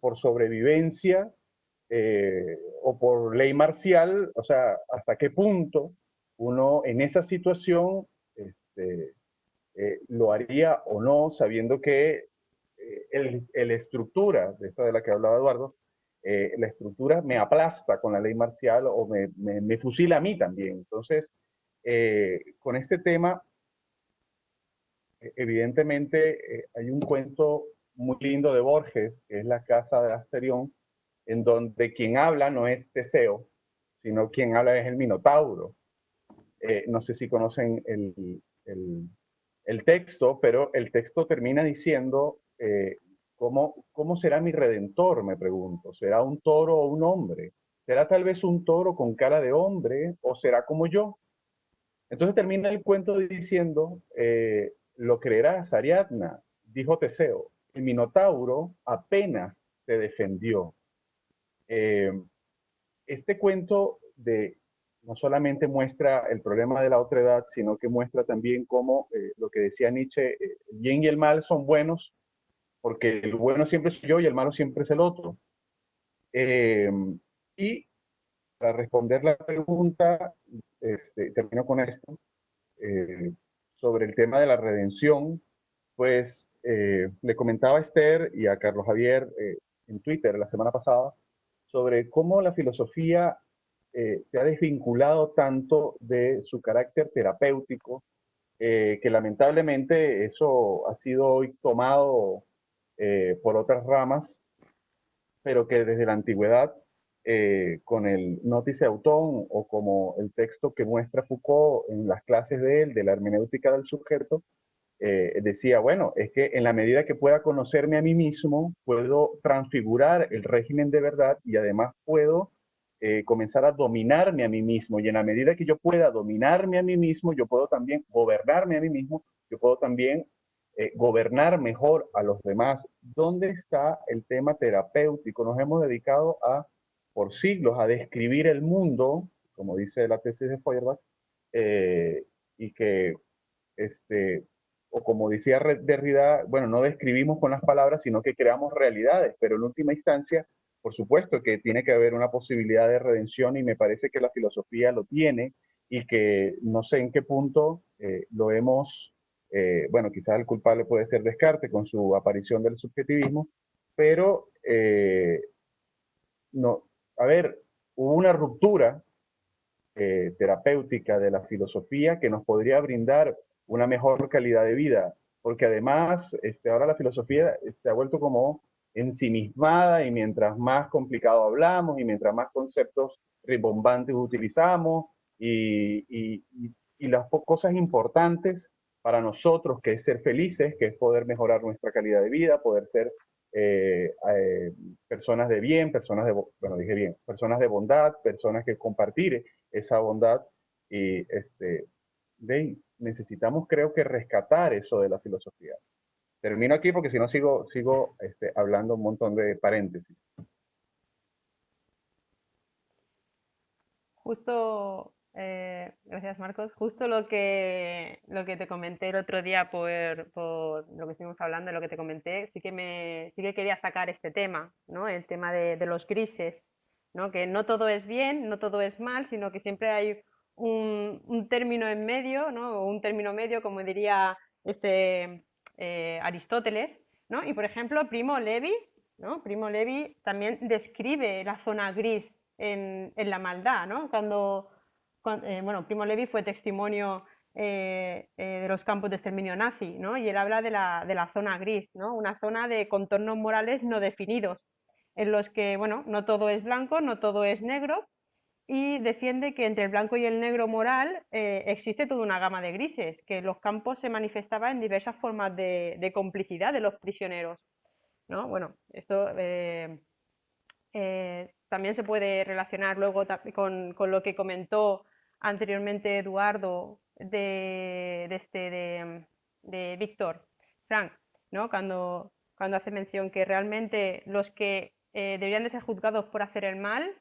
Speaker 8: por sobrevivencia o por ley marcial, o sea, hasta qué punto uno en esa situación lo haría o no, sabiendo que la estructura, de esta de la que hablaba Eduardo, la estructura me aplasta con la ley marcial o me fusila a mí también. Entonces, con este tema, evidentemente, hay un cuento muy lindo de Borges, que es La Casa de Asterión, en donde quien habla no es Teseo, sino quien habla es el Minotauro. No sé si conocen el texto, pero el texto termina diciendo, ¿cómo será mi redentor? Me pregunto. ¿Será un toro o un hombre? ¿Será tal vez un toro con cara de hombre o será como yo? Entonces termina el cuento diciendo, lo creerás, Ariadna, dijo Teseo. El Minotauro apenas se defendió. Este cuento no solamente muestra el problema de la otredad, sino que muestra también cómo, lo que decía Nietzsche, el bien y el mal son buenos, porque el bueno siempre soy yo y el malo siempre es el otro. Y para responder la pregunta, termino con esto, sobre el tema de la redención, pues le comentaba a Esther y a Carlos Javier en Twitter la semana pasada sobre cómo la filosofía se ha desvinculado tanto de su carácter terapéutico, que lamentablemente eso ha sido hoy tomado por otras ramas, pero que desde la antigüedad, con el Notice Auton o como el texto que muestra Foucault en las clases de él, de la hermenéutica del sujeto, decía, bueno, es que en la medida que pueda conocerme a mí mismo, puedo transfigurar el régimen de verdad y además puedo comenzar a dominarme a mí mismo. Y en la medida que yo pueda dominarme a mí mismo, yo puedo también gobernarme a mí mismo, yo puedo también gobernar mejor a los demás. ¿Dónde está el tema terapéutico? Nos hemos dedicado por siglos a describir el mundo, como dice la tesis de Feuerbach, y que o como decía Derrida, bueno, no describimos con las palabras, sino que creamos realidades, pero en última instancia, por supuesto que tiene que haber una posibilidad de redención y me parece que la filosofía lo tiene y que no sé en qué punto lo hemos, bueno, quizás el culpable puede ser Descartes con su aparición del subjetivismo, pero no, a ver, hubo una ruptura terapéutica de la filosofía que nos podría brindar una mejor calidad de vida, porque además ahora la filosofía se ha vuelto como ensimismada y mientras más complicado hablamos y mientras más conceptos rimbombantes utilizamos y las cosas importantes para nosotros, que es ser felices, que es poder mejorar nuestra calidad de vida, poder ser personas de bien, bueno, dije bien, personas de bondad, personas que compartir esa bondad y necesitamos creo que rescatar eso de la filosofía. Termino aquí porque si no sigo hablando un montón de paréntesis.
Speaker 5: Justo, gracias Marcos, justo lo que te comenté el otro día por lo que estuvimos hablando, lo que te comenté, sí que quería sacar este tema, ¿no? El tema de los grises, ¿no? Que no todo es bien, no todo es mal, sino que siempre hay un término en medio, ¿no? O un término medio, como diría Aristóteles, ¿no? Y por ejemplo, Primo Levi, ¿no? Primo Levi también describe la zona gris en la maldad, ¿no? Bueno, Primo Levi fue testimonio de los campos de exterminio nazi, ¿no? Y él habla de la zona gris, ¿no? Una zona de contornos morales no definidos, en los que, bueno, no todo es blanco, no todo es negro, y defiende que entre el blanco y el negro moral existe toda una gama de grises, que en los campos se manifestaba en diversas formas de complicidad de los prisioneros, ¿no? Bueno, esto también se puede relacionar luego con lo que comentó anteriormente Eduardo de Víctor Frank, ¿no? Cuando hace mención que realmente los que deberían de ser juzgados por hacer el mal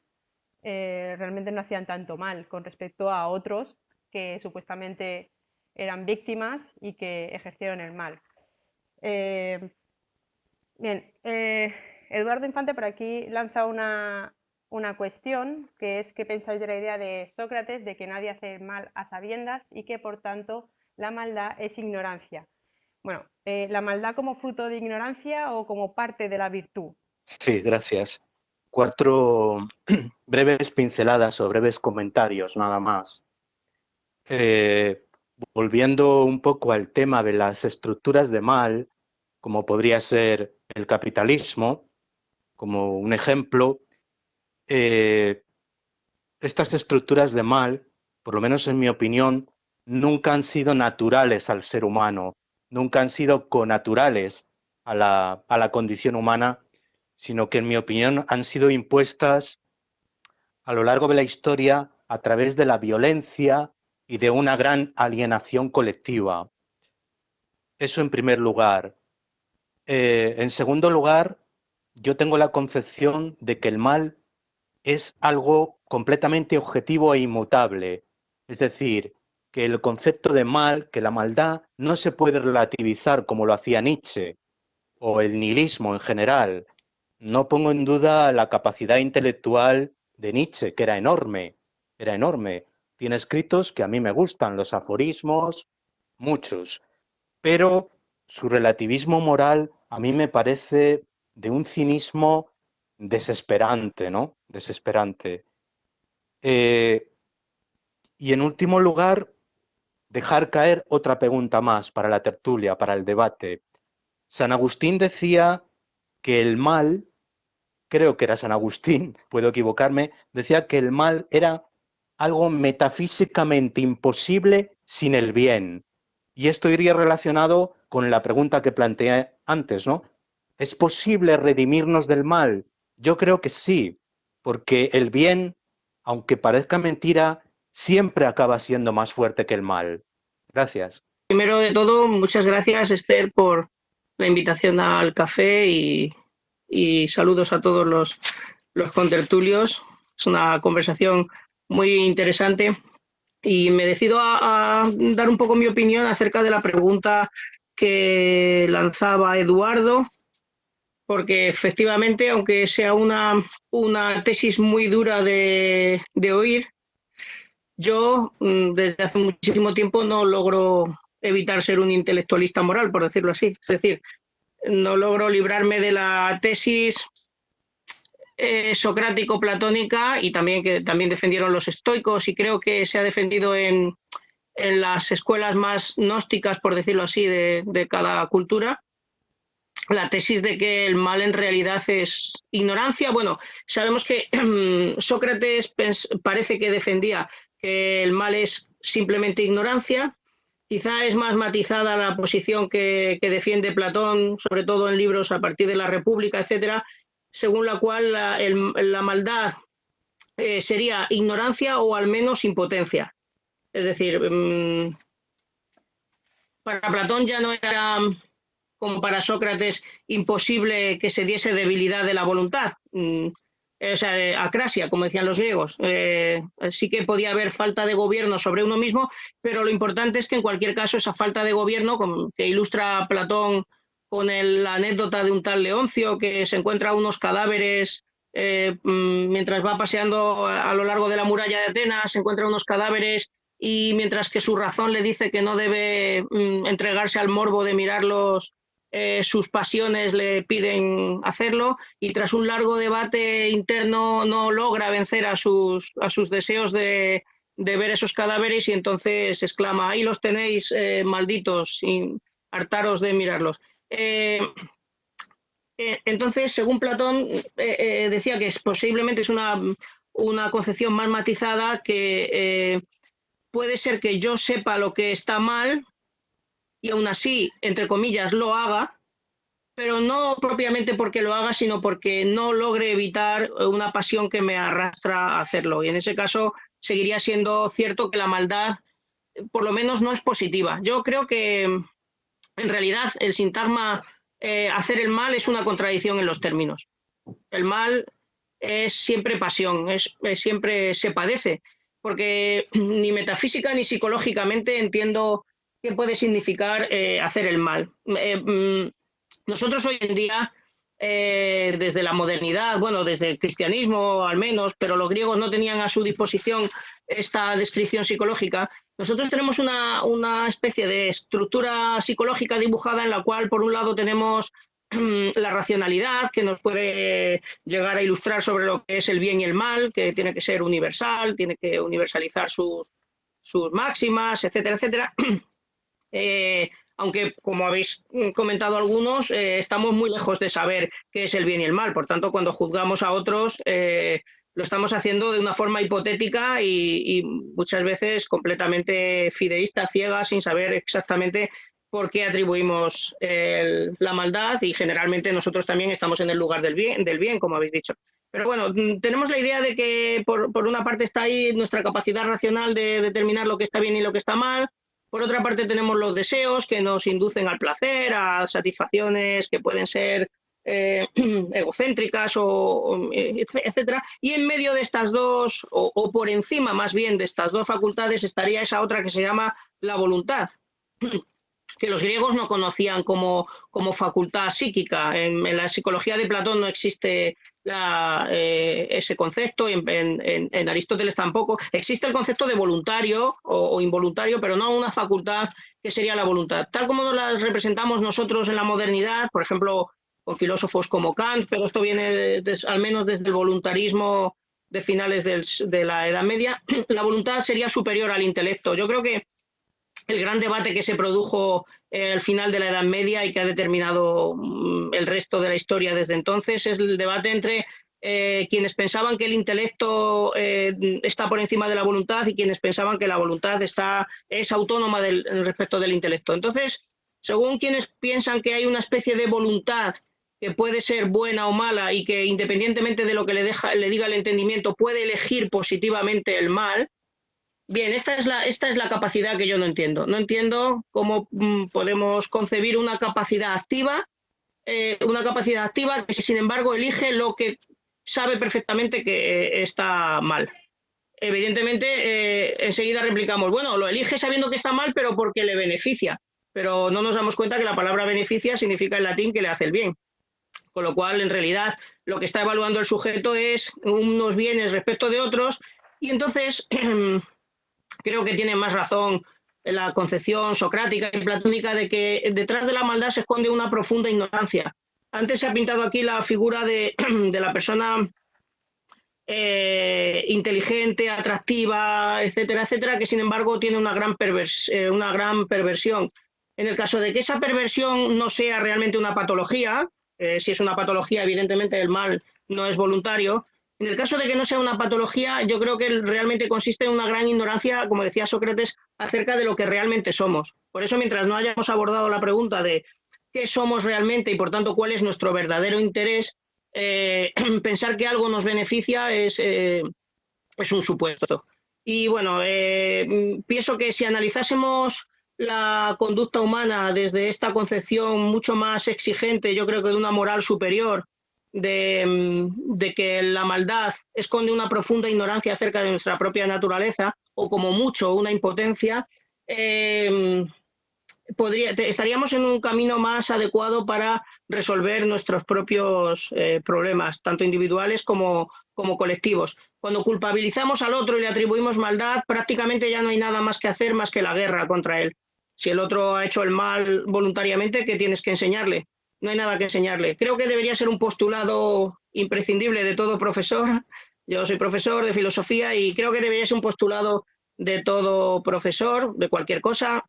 Speaker 5: realmente no hacían tanto mal con respecto a otros que supuestamente eran víctimas y que ejercieron el mal. Bien, Eduardo Infante por aquí lanza una cuestión, que es ¿qué pensáis de la idea de Sócrates de que nadie hace mal a sabiendas y que por tanto la maldad es ignorancia? Bueno, ¿la maldad como fruto de ignorancia o como parte de la virtud?
Speaker 4: Sí, gracias. 4 breves pinceladas o breves comentarios, nada más. Volviendo un poco al tema de las estructuras de mal, como podría ser el capitalismo, como un ejemplo, estas estructuras de mal, por lo menos en mi opinión, nunca han sido naturales al ser humano, nunca han sido connaturales a la condición humana, sino que en mi opinión han sido impuestas a lo largo de la historia a través de la violencia y de una gran alienación colectiva. Eso en primer lugar. En segundo lugar, yo tengo la concepción de que el mal es algo completamente objetivo e inmutable. Es decir, que el concepto de mal, que la maldad, no se puede relativizar como lo hacía Nietzsche o el nihilismo en general. No pongo en duda la capacidad intelectual de Nietzsche, que era enorme, era enorme. Tiene escritos que a mí me gustan, los aforismos, muchos, pero su relativismo moral a mí me parece de un cinismo desesperante, ¿no? Desesperante. Y en último lugar, dejar caer otra pregunta más para la tertulia, para el debate. San Agustín decía que el mal, creo que era San Agustín, puedo equivocarme, decía que el mal era algo metafísicamente imposible sin el bien. Y esto iría relacionado con la pregunta que planteé antes, ¿no? ¿Es posible redimirnos del mal? Yo creo que sí, porque el bien, aunque parezca mentira, siempre acaba siendo más fuerte que el mal. Gracias.
Speaker 9: Primero de todo, muchas gracias, Esther, por la invitación al café y saludos a todos los contertulios. Es una conversación muy interesante y me decido a dar un poco mi opinión acerca de la pregunta que lanzaba Eduardo, porque efectivamente, aunque sea una tesis muy dura de oír, yo desde hace muchísimo tiempo no logro evitar ser un intelectualista moral, por decirlo así. Es decir, no logro librarme de la tesis socrático-platónica y también que también defendieron los estoicos y creo que se ha defendido en las escuelas más gnósticas, por decirlo así, de cada cultura, la tesis de que el mal en realidad es ignorancia. Bueno, sabemos que Sócrates parece que defendía que el mal es simplemente ignorancia. Quizá es más matizada la posición que defiende Platón, sobre todo en libros a partir de la República, etcétera, según la cual la maldad sería ignorancia o al menos impotencia. Es decir, para Platón ya no era, como para Sócrates, imposible que se diese debilidad de la voluntad, o sea, de acrasia, como decían los griegos. Sí que podía haber falta de gobierno sobre uno mismo, pero lo importante es que en cualquier caso esa falta de gobierno, como que ilustra Platón con la anécdota de un tal Leoncio que se encuentra unos cadáveres mientras va paseando a lo largo de la muralla de Atenas, se encuentra unos cadáveres y mientras que su razón le dice que no debe entregarse al morbo de mirarlos, sus pasiones le piden hacerlo, y tras un largo debate interno no logra vencer a sus deseos de ver esos cadáveres, y entonces exclama: ahí los tenéis, malditos, y hartaros de mirarlos. Entonces, según Platón, decía que posiblemente es una concepción más matizada, que puede ser que yo sepa lo que está mal y aún así, entre comillas, lo haga, pero no propiamente porque lo haga, sino porque no logre evitar una pasión que me arrastra a hacerlo. Y en ese caso seguiría siendo cierto que la maldad, por lo menos, no es positiva. Yo creo que en realidad el sintagma hacer el mal es una contradicción en los términos. El mal es siempre pasión, siempre se padece, porque ni metafísica ni psicológicamente entiendo qué puede significar hacer el mal. Nosotros hoy en día, desde la modernidad, bueno, desde el cristianismo al menos, pero los griegos no tenían a su disposición esta descripción psicológica, nosotros tenemos una especie de estructura psicológica dibujada en la cual, por un lado, tenemos la racionalidad, que nos puede llegar a ilustrar sobre lo que es el bien y el mal, que tiene que ser universal, tiene que universalizar sus máximas, etcétera, etcétera. Aunque, como habéis comentado algunos, estamos muy lejos de saber qué es el bien y el mal. Por tanto, cuando juzgamos a otros, lo estamos haciendo de una forma hipotética y muchas veces completamente fideísta, ciega, sin saber exactamente por qué atribuimos la maldad, y generalmente nosotros también estamos en el lugar del bien, como habéis dicho. Pero bueno, tenemos la idea de que por una parte está ahí nuestra capacidad racional de determinar lo que está bien y lo que está mal. Por otra parte tenemos los deseos que nos inducen al placer, a satisfacciones que pueden ser egocéntricas, etcétera. Y en medio de estas dos, o por encima más bien de estas dos facultades, estaría esa otra que se llama la voluntad, que los griegos no conocían como facultad psíquica. En la psicología de Platón no existe ese concepto, en Aristóteles tampoco. Existe el concepto de voluntario o involuntario, pero no una facultad que sería la voluntad. Tal como nos la representamos nosotros en la modernidad, por ejemplo, con filósofos como Kant, pero esto viene al menos desde el voluntarismo de finales de la Edad Media, la voluntad sería superior al intelecto. Yo creo que el gran debate que se produjo al final de la Edad Media y que ha determinado el resto de la historia desde entonces es el debate entre quienes pensaban que el intelecto está por encima de la voluntad y quienes pensaban que la voluntad es autónoma respecto del intelecto. Entonces, según quienes piensan que hay una especie de voluntad que puede ser buena o mala y que independientemente de lo que le diga el entendimiento puede elegir positivamente el mal. Bien, esta es la capacidad que yo no entiendo. No entiendo cómo podemos concebir una capacidad activa que, sin embargo, elige lo que sabe perfectamente que está mal. Evidentemente, enseguida replicamos, bueno, lo elige sabiendo que está mal, pero porque le beneficia. Pero no nos damos cuenta que la palabra beneficia significa en latín que le hace el bien. Con lo cual, en realidad, lo que está evaluando el sujeto es unos bienes respecto de otros, y entonces creo que tiene más razón la concepción socrática y platónica de que detrás de la maldad se esconde una profunda ignorancia. Antes se ha pintado aquí la figura de la persona inteligente, atractiva, etcétera, etcétera, que sin embargo tiene una gran perversión. En el caso de que esa perversión no sea realmente una patología, si es una patología, evidentemente el mal no es voluntario. En el caso de que no sea una patología, yo creo que realmente consiste en una gran ignorancia, como decía Sócrates, acerca de lo que realmente somos. Por eso, mientras no hayamos abordado la pregunta de qué somos realmente y, por tanto, cuál es nuestro verdadero interés, pensar que algo nos beneficia es un supuesto. Y bueno, pienso que si analizásemos la conducta humana desde esta concepción mucho más exigente, yo creo que de una moral superior, de que la maldad esconde una profunda ignorancia acerca de nuestra propia naturaleza, o como mucho una impotencia, estaríamos en un camino más adecuado para resolver nuestros propios problemas, tanto individuales como colectivos. Cuando culpabilizamos al otro y le atribuimos maldad, prácticamente ya no hay nada más que hacer más que la guerra contra él. Si el otro ha hecho el mal voluntariamente, ¿qué tienes que enseñarle? No hay nada que enseñarle. Creo que debería ser un postulado imprescindible de todo profesor. Yo soy profesor de filosofía y creo que debería ser un postulado de todo profesor, de cualquier cosa,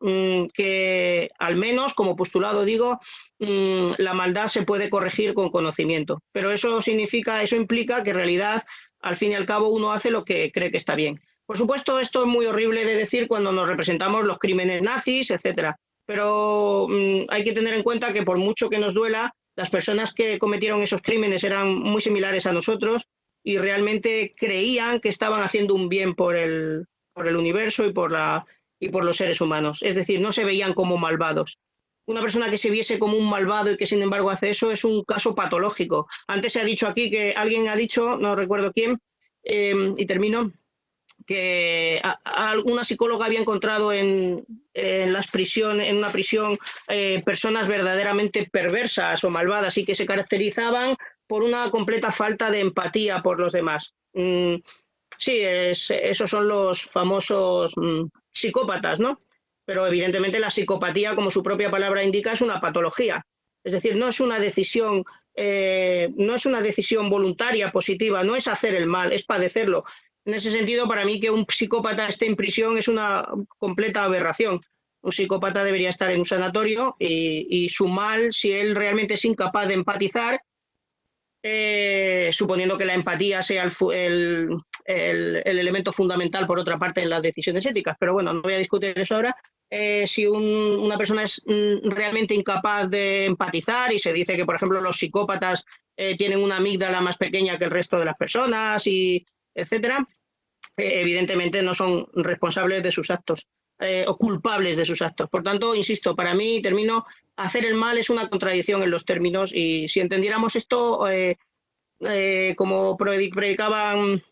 Speaker 9: que al menos, como postulado digo, la maldad se puede corregir con conocimiento. Pero eso implica que en realidad, al fin y al cabo, uno hace lo que cree que está bien. Por supuesto, esto es muy horrible de decir cuando nos representamos los crímenes nazis, etcétera. Pero hay que tener en cuenta que por mucho que nos duela, las personas que cometieron esos crímenes eran muy similares a nosotros y realmente creían que estaban haciendo un bien por el universo y por los seres humanos. Es decir, no se veían como malvados. Una persona que se viese como un malvado y que sin embargo hace eso es un caso patológico. Antes se ha dicho aquí que alguien ha dicho, no recuerdo quién, y termino, que alguna psicóloga había encontrado en una prisión personas verdaderamente perversas o malvadas y que se caracterizaban por una completa falta de empatía por los demás. Sí, esos son los famosos psicópatas, ¿no? Pero evidentemente la psicopatía, como su propia palabra indica, es una patología. Es decir, no es una decisión voluntaria, positiva, no es hacer el mal, es padecerlo. En ese sentido, para mí, que un psicópata esté en prisión es una completa aberración. Un psicópata debería estar en un sanatorio y su mal, si él realmente es incapaz de empatizar, suponiendo que la empatía sea el elemento fundamental, por otra parte, en las decisiones éticas. Pero bueno, no voy a discutir eso ahora. Si una persona es realmente incapaz de empatizar y se dice que, por ejemplo, los psicópatas tienen una amígdala más pequeña que el resto de las personas, etcétera, evidentemente no son responsables de sus actos o culpables de sus actos. Por tanto, insisto, para mí, termino, hacer el mal es una contradicción en los términos y si entendiéramos esto como predicaban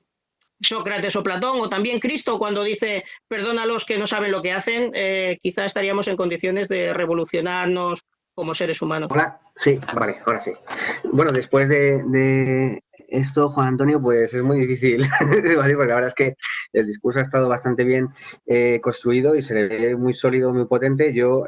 Speaker 9: Sócrates o Platón o también Cristo cuando dice perdona a los que no saben lo que hacen, quizá estaríamos en condiciones de revolucionarnos como seres humanos.
Speaker 2: Hola, sí, vale, ahora sí. Bueno, después de esto, Juan Antonio, pues es muy difícil debatir, porque la verdad es que el discurso ha estado bastante bien construido y se le ve muy sólido, muy potente. Yo,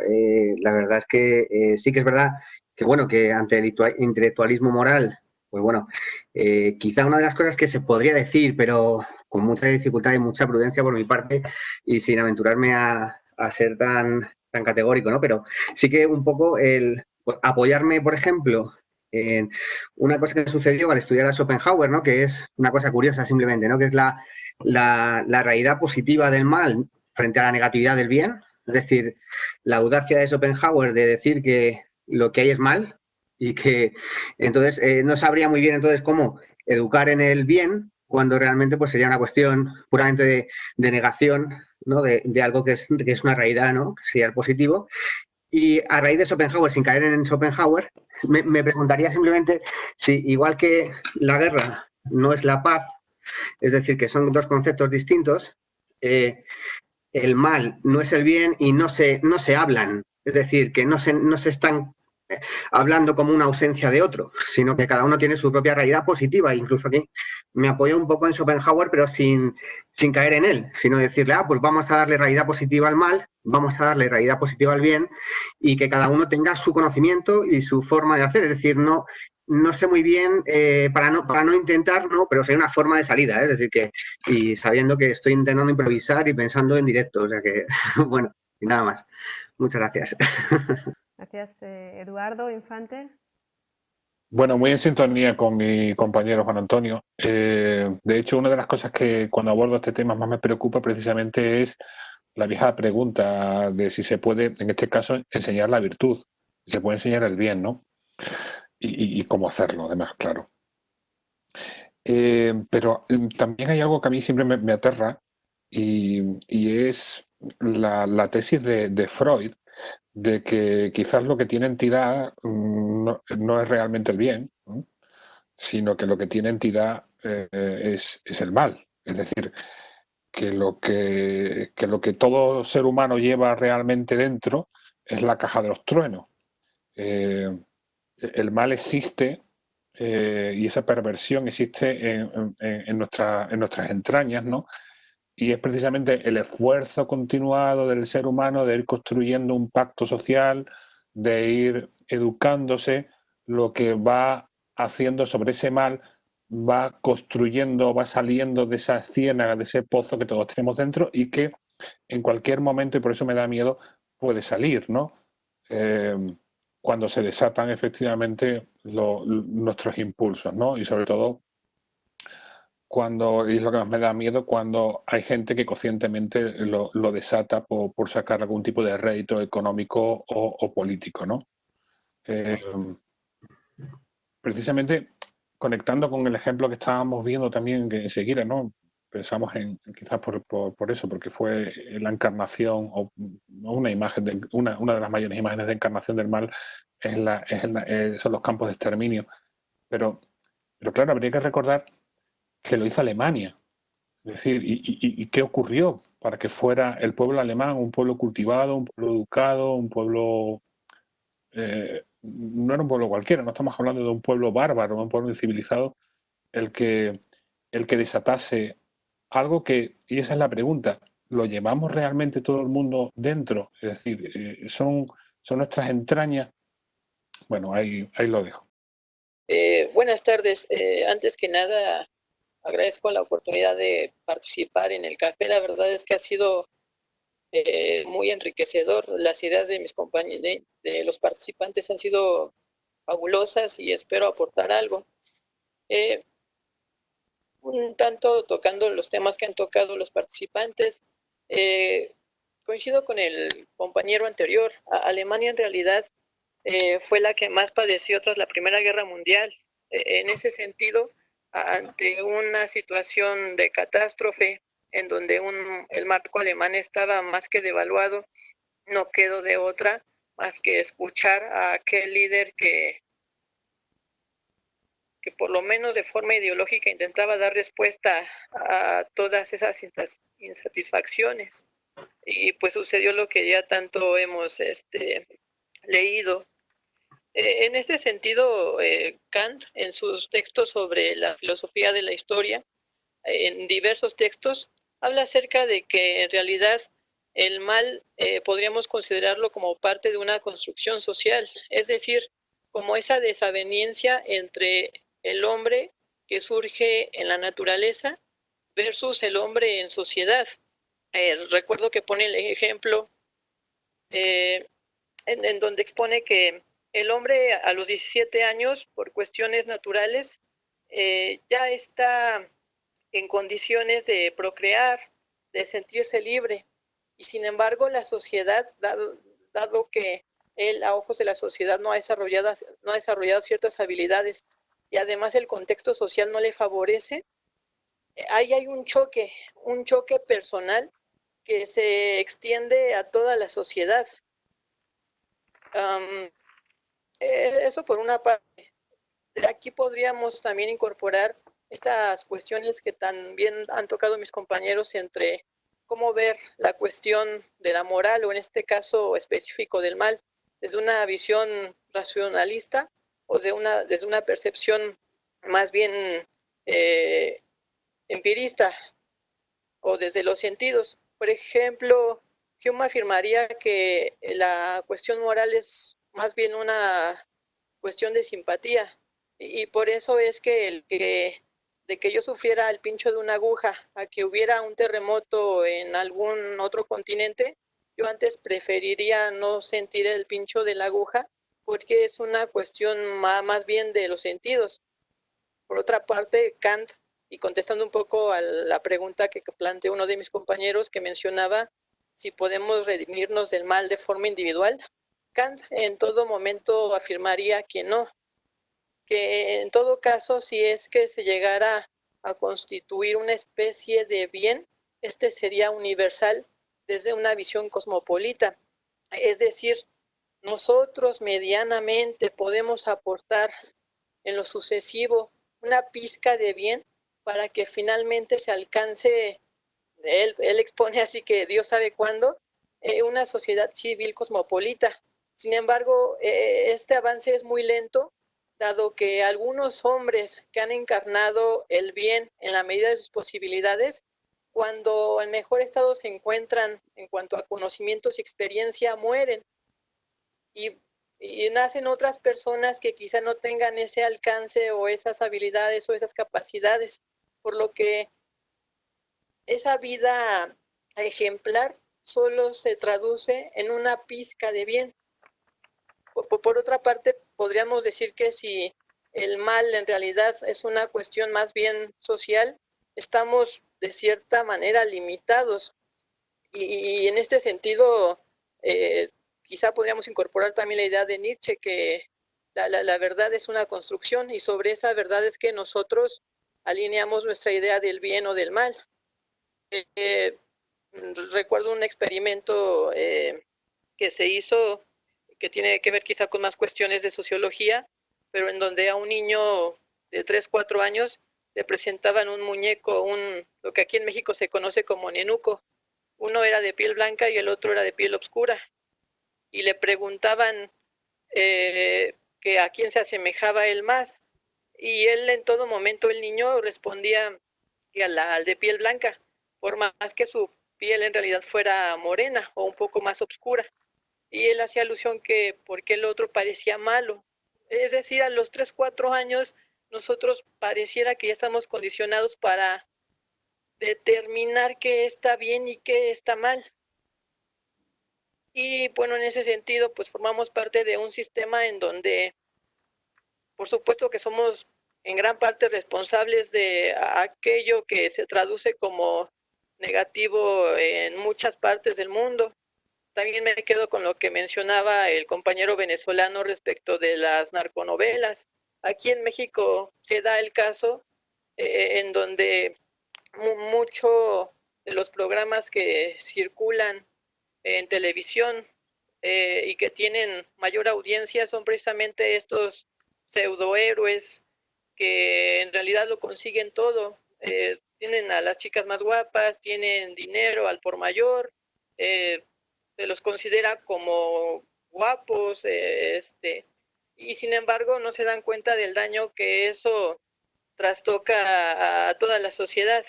Speaker 2: la verdad es que sí que es verdad que, bueno, que ante el intelectualismo moral, pues bueno, quizá una de las cosas que se podría decir, pero con mucha dificultad y mucha prudencia por mi parte y sin aventurarme a ser tan categórico, ¿no? Pero sí que un poco el apoyarme, por ejemplo, en una cosa que sucedió al estudiar a Schopenhauer, ¿no? Que es una cosa curiosa simplemente, ¿no? Que es la realidad positiva del mal frente a la negatividad del bien. Es decir, la audacia de Schopenhauer de decir que lo que hay es mal y que entonces no sabría muy bien entonces cómo educar en el bien cuando realmente pues sería una cuestión puramente de negación, ¿no? de algo que es una realidad, ¿no? Que sería el positivo. Y a raíz de Schopenhauer, sin caer en Schopenhauer, me preguntaría simplemente si, igual que la guerra no es la paz, es decir, que son dos conceptos distintos, el mal no es el bien y no se hablan, es decir, que no se están hablando como una ausencia de otro, sino que cada uno tiene su propia realidad positiva. Incluso aquí me apoyo un poco en Schopenhauer, pero sin caer en él, sino decirle, pues vamos a darle realidad positiva al mal, vamos a darle realidad positiva al bien, y que cada uno tenga su conocimiento y su forma de hacer. Es decir, no sé muy bien, para no intentar, ¿no? Pero sería una forma de salida, es decir, que, y sabiendo que estoy intentando improvisar y pensando en directo, o sea que, bueno, y nada más. Muchas gracias.
Speaker 5: Gracias, Eduardo Infante.
Speaker 6: Bueno, muy en sintonía con mi compañero Juan Antonio. De hecho, una de las cosas que cuando abordo este tema más me preocupa precisamente es la vieja pregunta de si se puede, en este caso, enseñar la virtud, si se puede enseñar el bien, ¿no? Y cómo hacerlo, además, claro. Pero también hay algo que a mí siempre me aterra y es la tesis de Freud, de que quizás lo que tiene entidad no es realmente el bien, ¿no? Sino que lo que tiene entidad es el mal. Es decir, que lo que todo ser humano lleva realmente dentro es la caja de los truenos. El mal existe y esa perversión existe en nuestras entrañas, ¿no? Y es precisamente el esfuerzo continuado del ser humano de ir construyendo un pacto social, de ir educándose, lo que va haciendo sobre ese mal, va construyendo, va saliendo de esa ciénaga, de ese pozo que todos tenemos dentro y que en cualquier momento, y por eso me da miedo, puede salir, ¿no? Cuando se desatan efectivamente nuestros impulsos, ¿no? Y sobre todo y es lo que más me da miedo, cuando hay gente que conscientemente lo desata por sacar algún tipo de rédito económico o político, ¿no? Precisamente conectando con el ejemplo que estábamos viendo también que enseguida, ¿no? Pensamos quizás por eso, porque fue la encarnación o una imagen, una de las mayores imágenes de encarnación del mal son los campos de exterminio. Pero claro, habría que recordar que lo hizo Alemania. Es decir, ¿y qué ocurrió para que fuera el pueblo alemán un pueblo cultivado, un pueblo educado, un pueblo... no era un pueblo cualquiera, no estamos hablando de un pueblo bárbaro, un pueblo incivilizado, el que desatase algo que, y esa es la pregunta, ¿lo llevamos realmente todo el mundo dentro? Es decir, ¿son nuestras entrañas? Bueno, ahí lo dejo.
Speaker 10: Buenas tardes. Antes que nada, agradezco la oportunidad de participar en el café. La verdad es que ha sido muy enriquecedor. Las ideas de mis compañeros, de los participantes, han sido fabulosas y espero aportar algo. Un tanto tocando los temas que han tocado los participantes, coincido con el compañero anterior. Alemania en realidad fue la que más padeció tras la Primera Guerra Mundial. En ese sentido, ante una situación de catástrofe en donde el marco alemán estaba más que devaluado, no quedó de otra más que escuchar a aquel líder que por lo menos de forma ideológica intentaba dar respuesta a todas esas insatisfacciones. Y pues sucedió lo que ya tanto hemos leído. En este sentido, Kant, en sus textos sobre la filosofía de la historia, en diversos textos, habla acerca de que en realidad el mal podríamos considerarlo como parte de una construcción social, es decir, como esa desaveniencia entre el hombre que surge en la naturaleza versus el hombre en sociedad. Recuerdo que pone el ejemplo en donde expone que el hombre a los 17 años, por cuestiones naturales, ya está en condiciones de procrear, de sentirse libre. Y sin embargo, la sociedad, dado que él a ojos de la sociedad no ha desarrollado ciertas habilidades y además el contexto social no le favorece, ahí hay un choque personal que se extiende a toda la sociedad. Eso por una parte. Aquí podríamos también incorporar estas cuestiones que también han tocado mis compañeros entre cómo ver la cuestión de la moral o en este caso específico del mal desde una visión racionalista o desde una percepción más bien empirista o desde los sentidos. Por ejemplo, Hume afirmaría que la cuestión moral es más bien una cuestión de simpatía y por eso es que de que yo sufriera el pincho de una aguja a que hubiera un terremoto en algún otro continente, yo antes preferiría no sentir el pincho de la aguja porque es una cuestión más bien de los sentidos. Por otra parte, Kant, y contestando un poco a la pregunta que planteó uno de mis compañeros que mencionaba si podemos redimirnos del mal de forma individual, Kant en todo momento afirmaría que no, que en todo caso si es que se llegara a constituir una especie de bien, este sería universal desde una visión cosmopolita. Es decir, nosotros medianamente podemos aportar en lo sucesivo una pizca de bien para que finalmente se alcance, él expone así que Dios sabe cuándo, una sociedad civil cosmopolita. Sin embargo, este avance es muy lento, dado que algunos hombres que han encarnado el bien en la medida de sus posibilidades, cuando en mejor estado se encuentran en cuanto a conocimientos y experiencia, mueren. Y nacen otras personas que quizá no tengan ese alcance o esas habilidades o esas capacidades, por lo que esa vida ejemplar solo se traduce en una pizca de bien. Por otra parte, podríamos decir que si el mal en realidad es una cuestión más bien social, estamos de cierta manera limitados. Y en este sentido, quizá podríamos incorporar también la idea de Nietzsche, que la verdad es una construcción, y sobre esa verdad es que nosotros alineamos nuestra idea del bien o del mal. Recuerdo un experimento que se hizo, que tiene que ver quizá con más cuestiones de sociología, pero en donde a un niño de 3, 4 años le presentaban un muñeco, lo que aquí en México se conoce como nenuco. Uno era de piel blanca y el otro era de piel oscura. Y le preguntaban que a quién se asemejaba él más. Y él en todo momento, el niño, respondía que al de piel blanca, por más que su piel en realidad fuera morena o un poco más oscura. Y él hacía alusión que porque el otro parecía malo. Es decir, a los 3, 4 años nosotros pareciera que ya estamos condicionados para determinar qué está bien y qué está mal. Y bueno, en ese sentido, pues formamos parte de un sistema en donde, por supuesto que somos en gran parte responsables de aquello que se traduce como negativo en muchas partes del mundo. También me quedo con lo que mencionaba el compañero venezolano respecto de las narconovelas. Aquí en México se da el caso en donde mucho de los programas que circulan en televisión y que tienen mayor audiencia son precisamente estos pseudohéroes que en realidad lo consiguen todo. Tienen a las chicas más guapas, tienen dinero al por mayor, se los considera como guapos, y sin embargo no se dan cuenta del daño que eso trastoca a toda la sociedad.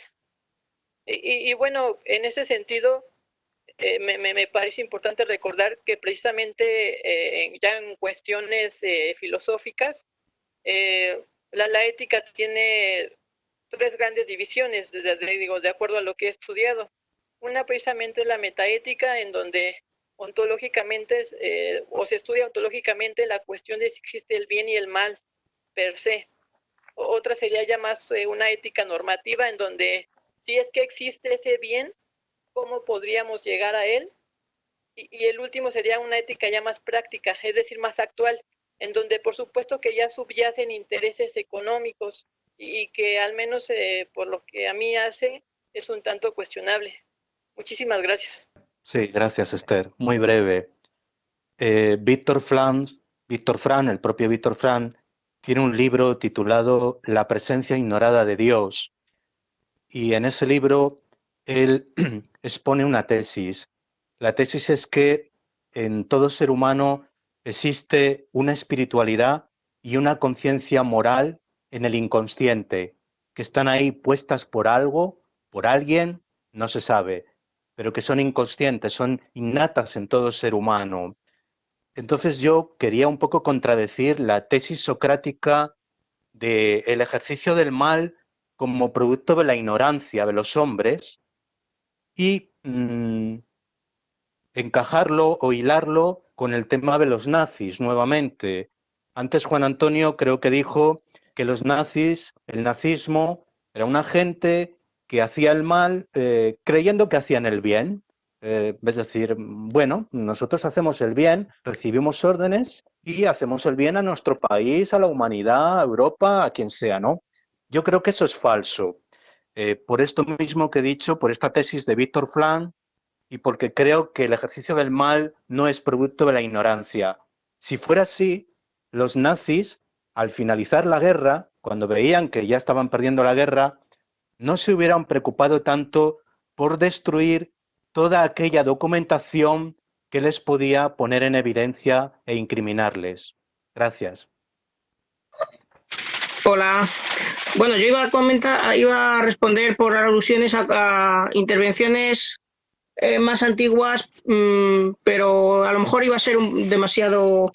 Speaker 10: Y bueno, en ese sentido, me parece importante recordar que precisamente ya en cuestiones filosóficas, la ética tiene 3 grandes divisiones, de acuerdo a lo que he estudiado. Una precisamente es la metaética, en donde ontológicamente o se estudia ontológicamente la cuestión de si existe el bien y el mal per se. Otra sería ya más una ética normativa, en donde si es que existe ese bien, ¿cómo podríamos llegar a él? Y el último sería una ética ya más práctica, es decir, más actual, en donde por supuesto que ya subyacen intereses económicos y que al menos por lo que a mí hace es un tanto cuestionable. Muchísimas gracias.
Speaker 4: Sí, gracias, Esther. Muy breve. Víctor Frank, el propio Víctor Frank, tiene un libro titulado La presencia ignorada de Dios. Y en ese libro él expone una tesis. La tesis es que en todo ser humano existe una espiritualidad y una conciencia moral en el inconsciente, que están ahí puestas por algo, por alguien, no se sabe, pero que son inconscientes, son innatas en todo ser humano. Entonces yo quería un poco contradecir la tesis socrática del ejercicio del mal como producto de la ignorancia de los hombres y encajarlo o hilarlo con el tema de los nazis nuevamente. Antes Juan Antonio creo que dijo que los nazis, el nazismo, era una gente que hacía el mal creyendo que hacían el bien. Es decir, bueno, nosotros hacemos el bien, recibimos órdenes y hacemos el bien a nuestro país, a la humanidad, a Europa, a quien sea, ¿no? Yo creo que eso es falso. Por esto mismo que he dicho, por esta tesis de Víctor Frank, y porque creo que el ejercicio del mal no es producto de la ignorancia. Si fuera así, los nazis, al finalizar la guerra, cuando veían que ya estaban perdiendo la guerra, no se hubieran preocupado tanto por destruir toda aquella documentación que les podía poner en evidencia e incriminarles. Gracias.
Speaker 9: Hola. Bueno, yo iba a responder por alusiones a intervenciones más antiguas, pero a lo mejor iba a ser demasiado...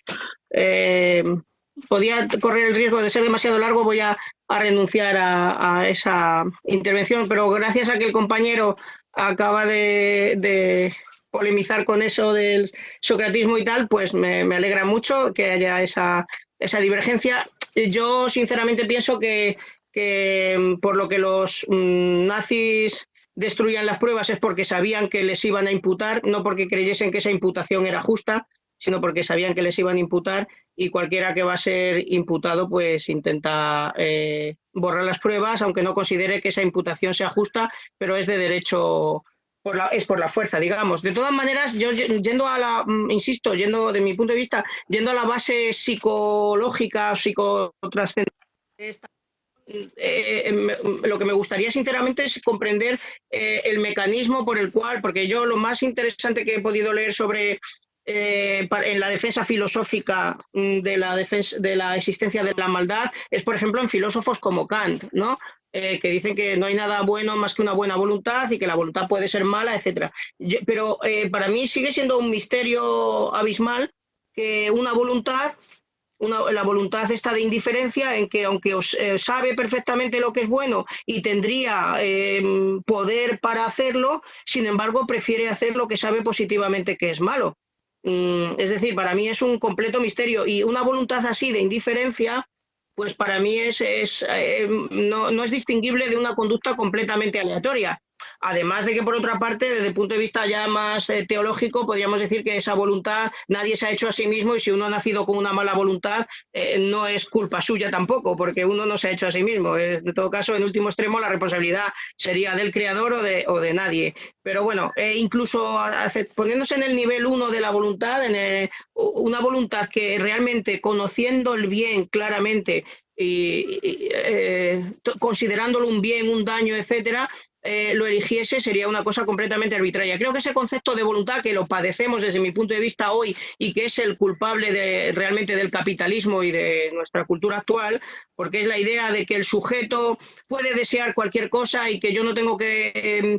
Speaker 9: podía correr el riesgo de ser demasiado largo, voy a renunciar a esa intervención, pero gracias a que el compañero acaba de polemizar con eso del socratismo y tal, pues me alegra mucho que haya esa divergencia. Yo sinceramente pienso que por lo que los nazis destruían las pruebas es porque sabían que les iban a imputar, no porque creyesen que esa imputación era justa, sino porque sabían que les iban a imputar, y cualquiera que va a ser imputado pues intenta borrar las pruebas, aunque no considere que esa imputación sea justa, pero es de derecho, es por la fuerza, digamos. De todas maneras, yo insisto, yendo de mi punto de vista, yendo a la base psicológica, psicotrascendental, lo que me gustaría sinceramente es comprender el mecanismo por el cual, porque yo lo más interesante que he podido leer sobre en la defensa filosófica de la existencia de la maldad es, por ejemplo, en filósofos como Kant, ¿no? Que dicen que no hay nada bueno más que una buena voluntad y que la voluntad puede ser mala, etc. Pero para mí sigue siendo un misterio abismal que una voluntad, la voluntad está de indiferencia, en que aunque sabe perfectamente lo que es bueno y tendría poder para hacerlo, sin embargo prefiere hacer lo que sabe positivamente que es malo. Es decir, para mí es un completo misterio, y una voluntad así de indiferencia, pues para mí no es distinguible de una conducta completamente aleatoria. Además de que, por otra parte, desde el punto de vista ya más teológico, podríamos decir que esa voluntad nadie se ha hecho a sí mismo, y si uno ha nacido con una mala voluntad, no es culpa suya tampoco, porque uno no se ha hecho a sí mismo. En todo caso, en último extremo, la responsabilidad sería del creador o de nadie. Pero bueno, incluso poniéndose en el nivel 1 de la voluntad, una voluntad que realmente, conociendo el bien claramente y considerándolo un bien, un daño, etcétera, lo eligiese, sería una cosa completamente arbitraria. Creo que ese concepto de voluntad, que lo padecemos desde mi punto de vista hoy y que es el culpable realmente del capitalismo y de nuestra cultura actual, porque es la idea de que el sujeto puede desear cualquier cosa y que yo no tengo que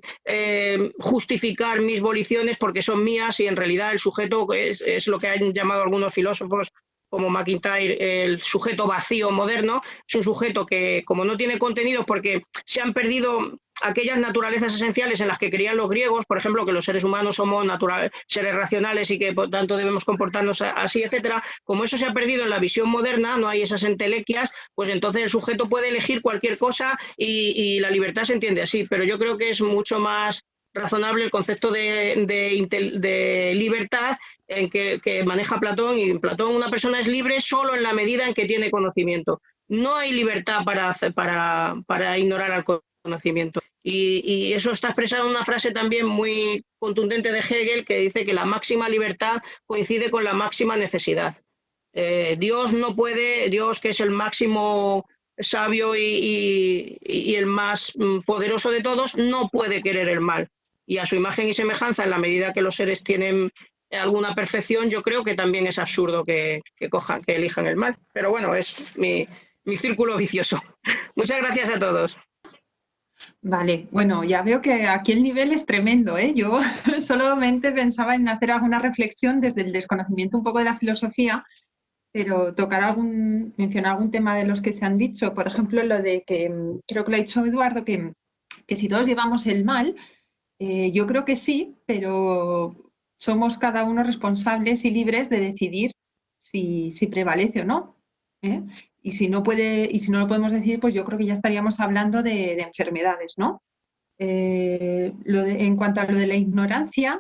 Speaker 9: justificar mis voliciones porque son mías, y en realidad el sujeto es lo que han llamado algunos filósofos como McIntyre el sujeto vacío moderno. Es un sujeto que, como no tiene contenidos porque se han perdido aquellas naturalezas esenciales en las que creían los griegos, por ejemplo, que los seres humanos somos seres racionales y que por tanto debemos comportarnos así, etcétera. Como eso se ha perdido en la visión moderna, no hay esas entelequias, pues entonces el sujeto puede elegir cualquier cosa y la libertad se entiende así. Pero yo creo que es mucho más razonable el concepto de libertad en que maneja Platón, y en Platón una persona es libre solo en la medida en que tiene conocimiento. No hay libertad para ignorar al conocimiento. Y eso está expresado en una frase también muy contundente de Hegel, que dice que la máxima libertad coincide con la máxima necesidad. Dios no puede, Dios, que es el máximo sabio y el más poderoso de todos, no puede querer el mal. Y a su imagen y semejanza, en la medida que los seres tienen alguna perfección, yo creo que también es absurdo que elijan el mal. Pero bueno, es mi círculo vicioso. Muchas gracias a todos.
Speaker 11: Vale, bueno, ya veo que aquí el nivel es tremendo, ¿eh? Yo solamente pensaba en hacer alguna reflexión desde el desconocimiento un poco de la filosofía, pero mencionar algún tema de los que se han dicho. Por ejemplo, lo de que, creo que lo ha dicho Eduardo, que si todos llevamos el mal, yo creo que sí, pero somos cada uno responsables y libres de decidir si prevalece o no, ¿eh? Y si no lo podemos decir, pues yo creo que ya estaríamos hablando de enfermedades, ¿no? En cuanto a lo de la ignorancia,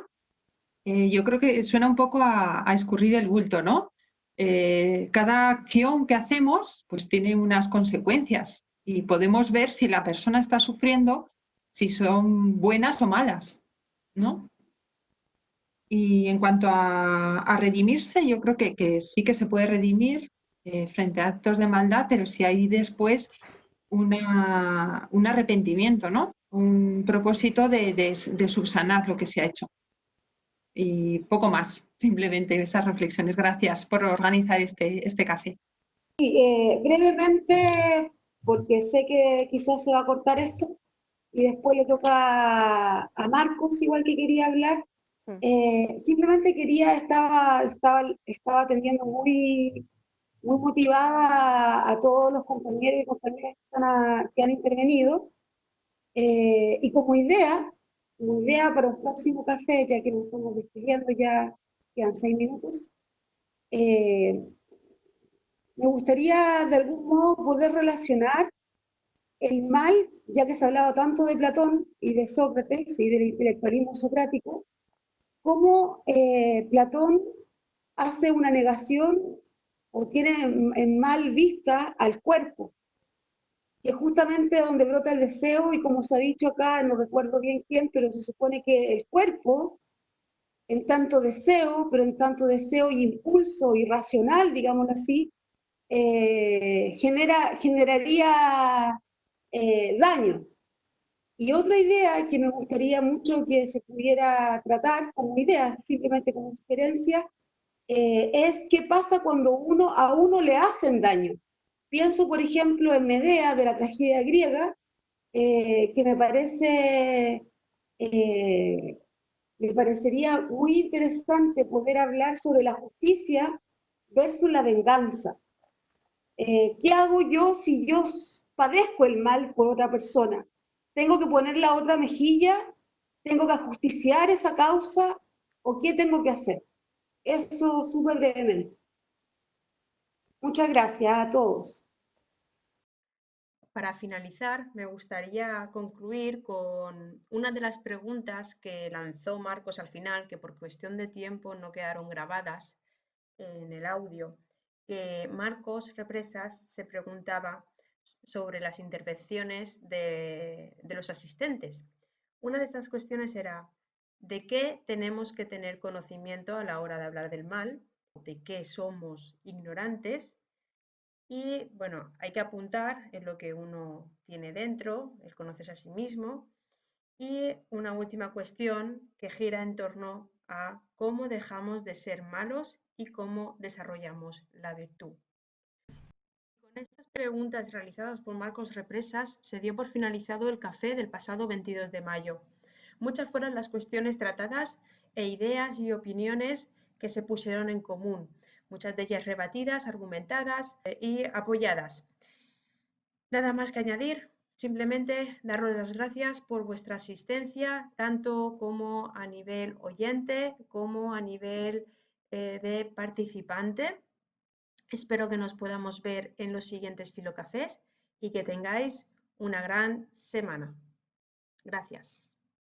Speaker 11: yo creo que suena un poco a escurrir el bulto, ¿no? Cada acción que hacemos pues tiene unas consecuencias, y podemos ver si la persona está sufriendo, si son buenas o malas, ¿no? Y en cuanto a redimirse, yo creo que sí que se puede redimir frente a actos de maldad, pero si hay después un arrepentimiento, ¿no? Un propósito de subsanar lo que se ha hecho. Y poco más, simplemente esas reflexiones. Gracias por organizar este café.
Speaker 7: Brevemente, porque sé que quizás se va a cortar esto y después le toca a Marcos, igual que quería hablar. Simplemente estaba atendiendo muy motivada a todos los compañeros y compañeras que han intervenido. Y como idea para un próximo café, ya que nos estamos despidiendo, ya quedan 6 minutos, me gustaría de algún modo poder relacionar el mal, ya que se ha hablado tanto de Platón y de Sócrates y del intelectualismo socrático, cómo Platón hace una negación o tiene en mal vista al cuerpo, que es justamente donde brota el deseo, y como se ha dicho acá, no recuerdo bien quién, pero se supone que el cuerpo, en tanto deseo, pero en tanto deseo y impulso irracional, digámoslo así, generaría daño. Y otra idea que me gustaría mucho que se pudiera tratar como idea, simplemente como sugerencia, es qué pasa cuando a uno le hacen daño. Pienso, por ejemplo, en Medea de la tragedia griega, que me parecería muy interesante poder hablar sobre la justicia versus la venganza. ¿Qué hago yo si yo padezco el mal por otra persona? ¿Tengo que poner la otra mejilla? ¿Tengo que ajusticiar esa causa? ¿O qué tengo que hacer? Eso súper brevemente. Muchas gracias a todos.
Speaker 1: Para finalizar, me gustaría concluir con una de las preguntas que lanzó Marcos al final, que por cuestión de tiempo no quedaron grabadas en el audio. Marcos Represas se preguntaba sobre las intervenciones de los asistentes. Una de estas cuestiones era: ¿de qué tenemos que tener conocimiento a la hora de hablar del mal? ¿De qué somos ignorantes? Y bueno, hay que apuntar en lo que uno tiene dentro, el conocerse a sí mismo. Y una última cuestión que gira en torno a cómo dejamos de ser malos y cómo desarrollamos la virtud. Con estas preguntas realizadas por Marcos Represas se dio por finalizado el café del pasado 22 de mayo. Muchas fueron las cuestiones tratadas e ideas y opiniones que se pusieron en común, muchas de ellas rebatidas, argumentadas y apoyadas. Nada más que añadir, simplemente daros las gracias por vuestra asistencia, tanto como a nivel oyente como a nivel de participante. Espero que nos podamos ver en los siguientes Filocafés y que tengáis una gran semana. Gracias.